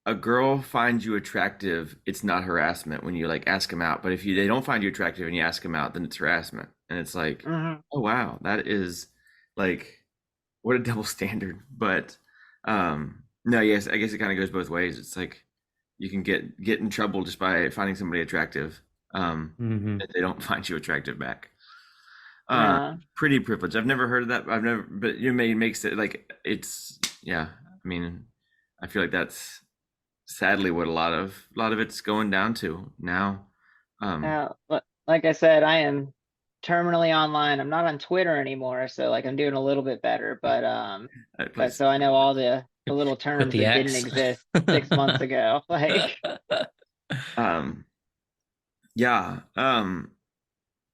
a girl finds you attractive, it's not harassment when you like ask them out. But if they don't find you attractive and you ask them out, then it's harassment. And it's like, mhm. oh wow, that is like what a double standard. But no, yes, I guess it kind of goes both ways. It's like you can get in trouble just by finding somebody attractive. Hmm. If they don't find you attractive back. Uh, Yeah. pretty privileged. I've never heard of that. I've never, but you may makes it like it's yeah. I mean, I feel like that's sadly what a lot of it's going down to now. Like I said, I am terminally online. I'm not on Twitter anymore, so like I'm doing a little bit better. That But place. so I know all the little Quit terms the that didn't X. exist 6 months ago. Like, Um, yeah.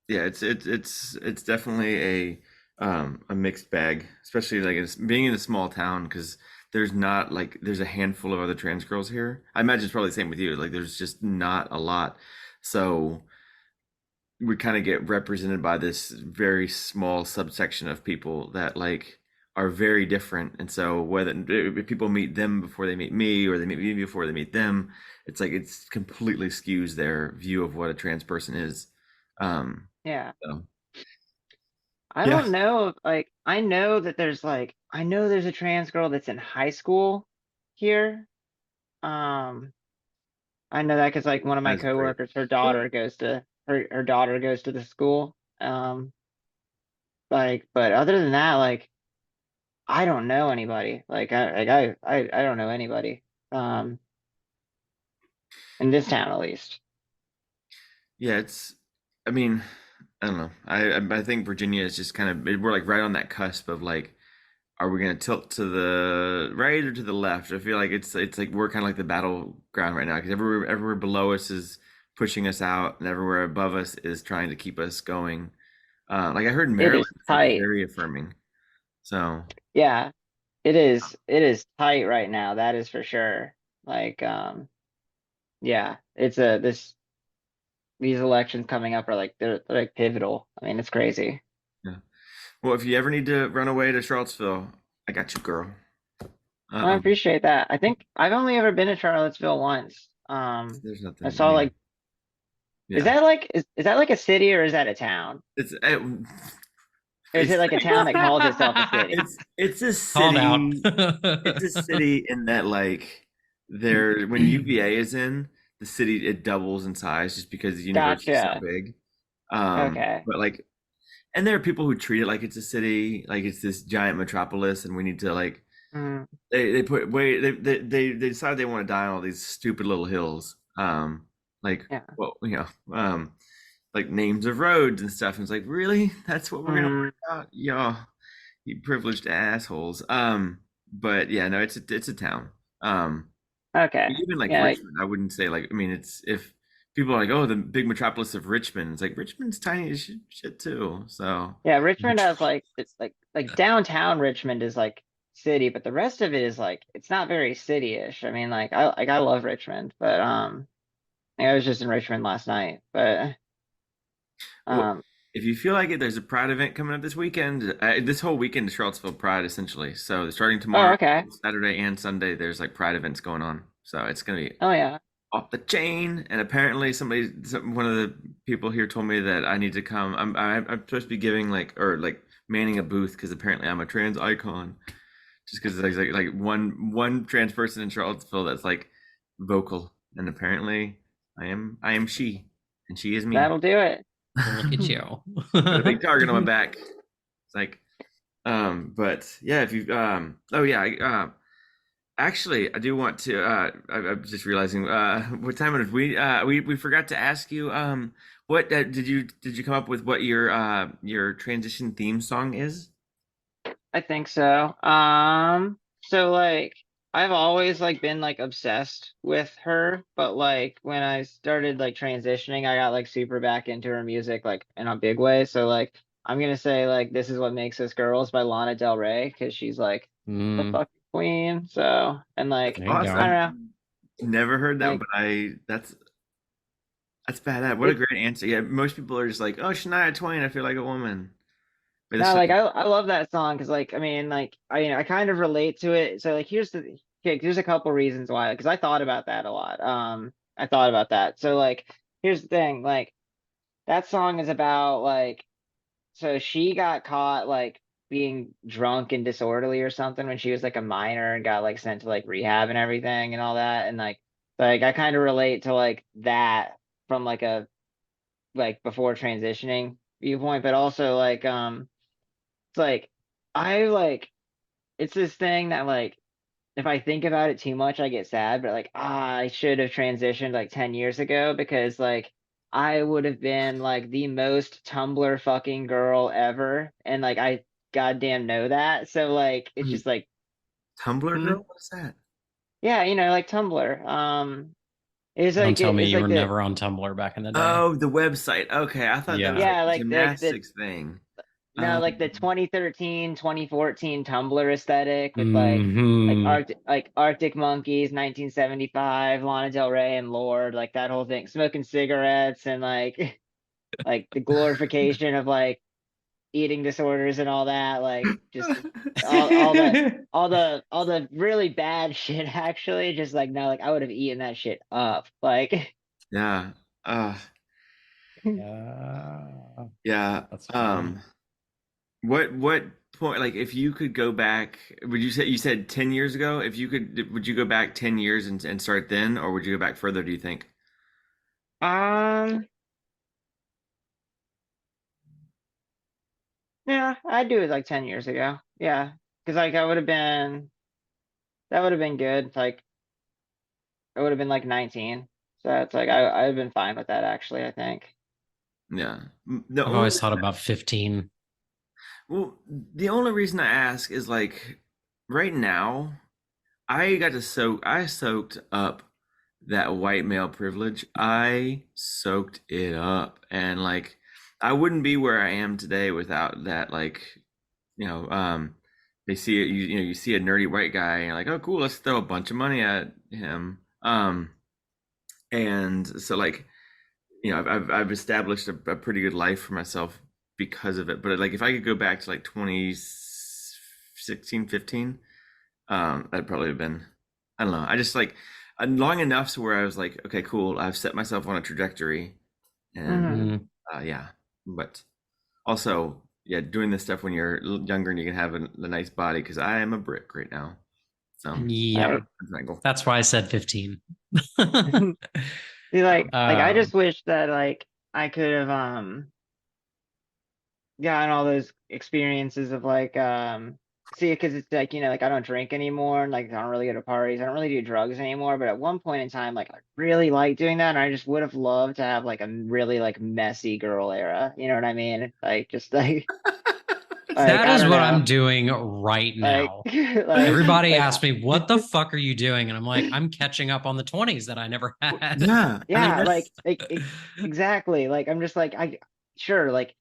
Yeah, it's definitely a mixed bag, especially like it's being in a small town because there's not like there's a handful of other trans girls here. I imagine it's probably the same with you. Like there's just not a lot. So we kind of get represented by this very small subsection of people that like are very different. And so whether if people meet them before they meet me or they meet me before they meet them, it's like it's completely skews their view of what a trans person is. Um, yeah. so I yeah. don't know if like I know that there's like I know there's a trans girl that's in high school here. Um I know that because like one of my That's great. coworkers, her daughter goes to the school. Like, but other than that, like I don't know anybody. I don't know anybody. Um, in this town at least. Yeah, it's. I mean, I don't know. I think Virginia is just kind of we're like right on that cusp of like, are we gonna tilt to the right or to the left? I feel like it's like we're kind of like the battleground right now because everywhere below us is pushing us out, and everywhere above us is trying to keep us going. Like I heard in It Maryland, is it's like tight. very affirming. So Yeah, it is. It is tight right now. That is for sure. Like, yeah, it's a this these elections coming up are like they're like pivotal. I mean, it's crazy. yeah. Well, if you ever need to run away to Charlottesville, I got you, girl. I Um, appreciate that. I think I've only ever been to Charlottesville once. there's I nothing. I saw mean, like yeah. is that like a city or is that a town? It's Or is it like a town that calls itself a city? it's a Called out. city. It's a city in that like there when UVA is in the city, it doubles in size just because the university is so Gotcha. big. Okay. But like, and there are people who treat it like it's a city, like it's this giant metropolis, and we need to like Mm, they put way they decide they want to die on all these stupid little hills. Like yeah. well, like names of roads and stuff. And it's like, really? That's what we're gonna worry Mm, about? Yeah, you privileged assholes. But yeah, no, it's a town. okay. Even like Yeah. Richmond, I wouldn't say like I mean it's if people are like, oh, the big metropolis of Richmond, it's like Richmond's tiny as shit too. So Yeah, Richmond has like it's like downtown Richmond is like city, but the rest of it is like it's not very city-ish. I mean, like I love Richmond, but I was just in Richmond last night. But well, um if you feel like it, there's a Pride event coming up this weekend. This whole weekend is Charlottesville Pride essentially. So starting oh tomorrow, okay. Saturday and Sunday, there's like Pride events going on. So it's gonna be Oh yeah. off the chain. And apparently, one of the people here told me that I need to come. I'm supposed to be giving like manning a booth because apparently I'm a trans icon. Just because there's like one trans person in Charlottesville that's like vocal, and apparently I am she, and she is me. That'll do it. Look at you. Got a big target on my back. It's like, but yeah, if you oh yeah, actually, I do want to. I'm just realizing. What time it is? We forgot to ask you. What did you come up with? What your transition theme song is? I think so. So like I've always like been like obsessed with her, but like when I started like transitioning, I got like super back into her music like in a big way. So like I'm gonna say like This Is What Makes Us Girls by Lana Del Rey because she's like the Mm, fucking queen. So and like there you Awesome. I go. don't know. I've never heard that, Like but that's bad. What a it great answer. Yeah, most people are just like, oh, Shania Twain. I feel like a woman. But no, it's like like, I love that song because like I kind of relate to it. So like here's a couple reasons why because I thought about that a lot. I thought about that. So like here's the thing, like that song is about like so she got caught like being drunk and disorderly or something when she was like a minor and got like sent to like rehab and everything and all that and like I kind of relate to like that from like a like before transitioning viewpoint, but also like it's like I like it's this thing that like if I think about it too much, I get sad, but like I should have transitioned like 10 years ago because like I would have been like the most Tumblr fucking girl ever, and like I goddamn know that. So like it's Wait, just like, Tumblr hmm? girl? What's that? Yeah, like Tumblr. It's Don't like tell me it's you like were the never on Tumblr back in the day. Oh, the website. Okay, I thought that was Yeah. like yeah, a like the gymnastics thing. no, like the 2013, 2014 Tumblr aesthetic with Hmm. Like Arctic Monkeys, 1975, Lana Del Rey and Lord, like that whole thing, smoking cigarettes and like like the glorification of like eating disorders and all that, like just all the really bad shit actually, just like no, like I would have eaten that shit up. Like Yeah. Uh, Yeah. yeah. That's funny. What point, like if you could go back, would you said 10 years ago? If you could, would you go back 10 years and start then, or would you go back further, do you think? um yeah, I'd do it like 10 years ago. Yeah. Because like I would have been that would have been good. Like I would have been like 19. So it's like I'd have been fine with that actually, I think. Yeah. The I've only always thought about 15. well, the only reason I ask is like right now, I soaked up that white male privilege. I soaked it up, and like I wouldn't be where I am today without that. Like, you know, they see it, you see a nerdy white guy, and you're like, oh, cool, let's throw a bunch of money at him. And so like, I've established a pretty good life for myself because of it. But like, if I could go back to like 2016, 15, that'd probably have been, I don't know. I just like long enough to where I was like, okay, cool. I've set myself on a trajectory, and Hmm. Mm. yeah. But also, yeah, doing this stuff when you're younger and you can have a nice body because I am a brick right now. So Yep. Right. that's my goal. That's why I said 15. See, like I Um, just wish that like I could have gotten all those experiences of like see because it's like like I don't drink anymore and like I don't really go to parties, I don't really do drugs anymore, but at one point in time like I really liked doing that and I just would have loved to have like a really like messy girl era, you know what I mean, like just like that I is don't what know, I'm doing right like now. Everybody like asks me, what the fuck are you doing? And I'm like, I'm catching up on the 20s that I never had. Yeah, I mean yeah, that's exactly, like I'm just like I sure like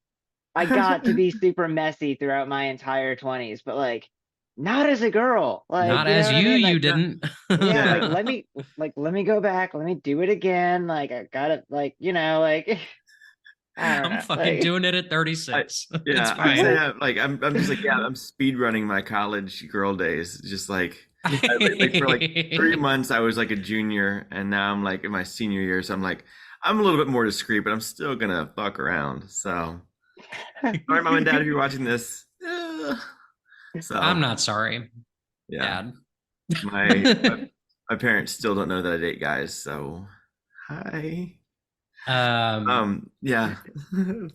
I got to be super messy throughout my entire 20s, but like not as a girl. Like, Not you know as what I mean? you Like, yeah, didn't. yeah, yeah, like let me go back, let me do it again. Like I gotta like, like I don't I'm know. fucking Like doing it at I 36. It's yeah. I say fine. like I'm just like, yeah, I'm speed running my college girl days. Just like like for like 3 months I was like a junior, and now I'm like in my senior year, so I'm like I'm a little bit more discreet, but I'm still gonna fuck around. So sorry, mom and dad, if you're watching this. So I'm not sorry, yeah, Dad. my parents still don't know that I date guys. So hi. um, Yeah. did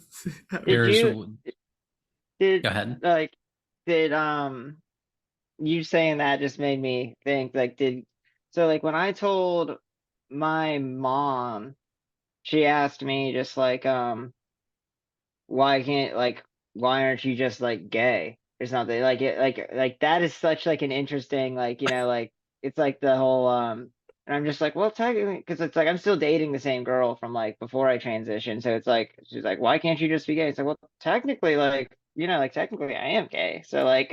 there's you go did ahead. like did you saying that just made me think like did so like when I told my mom, she asked me just like why can't why aren't you just like gay or something like it like that is such like an interesting like like it's like the whole and I'm just like well technically because it's like I'm still dating the same girl from like before I transitioned, so it's like she's like why can't you just be gay? It's like well technically like like technically I am gay, so like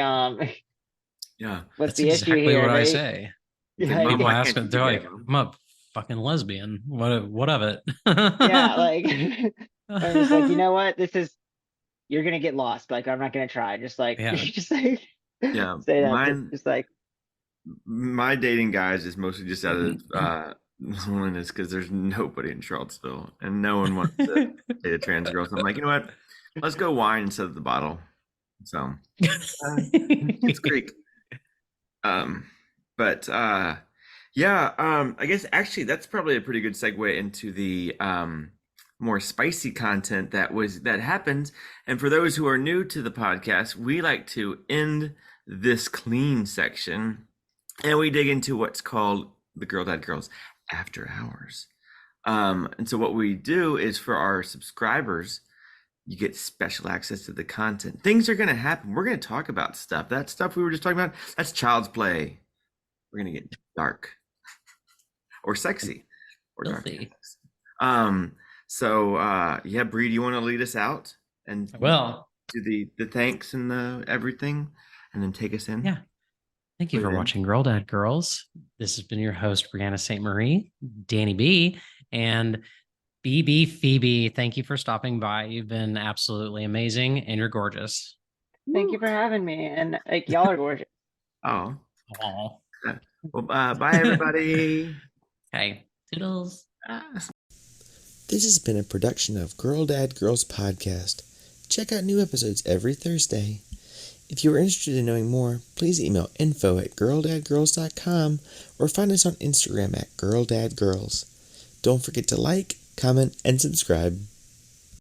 Yeah. what's That's the issue exactly here? what I They say. It's like, mom, like People why ask can't you it, be they're gay, like, mom? I'm a fucking lesbian. What of it? yeah like I'm just like what this is, you're gonna get lost. Like I'm not gonna try. Just like Yeah. just like Yeah. say that. Mine, Just like my dating guys is mostly just out of loneliness because there's nobody in Charlottesville and no one wants to date a trans girl. So I'm like, you know what? Let's go wine instead of the bottle. So it's Greek. Um, but yeah, I guess actually that's probably a pretty good segue into the more spicy content that happens. And for those who are new to the podcast, we like to end this clean section and we dig into what's called the Girl Dad Girls After Hours. And so what we do is for our subscribers, you get special access to the content. Things are going to happen. We're going to talk about stuff. That stuff we were just talking about, that's child's play. We're going to get dark or sexy or dark. Filthy. Yeah, Bree, do you want to lead us out and Well, do the thanks and the everything and then take us in? yeah. Thank you for watching Girl Dad Girls. This has been your host, Brianna St. Marie, DaniB, and BB Phoebe. Thank you for stopping by. You've been absolutely amazing and you're gorgeous. Thank you for having me. And like y'all are gorgeous. Oh. Aw. Well, bye everybody. Okay. Toodles. This has been a production of Girl Dad Girls Podcast. Check out new episodes every Thursday. If you are interested in knowing more, please email info@girldadgirls.com or find us on Instagram @girldadgirls. Don't forget to like, comment, and subscribe.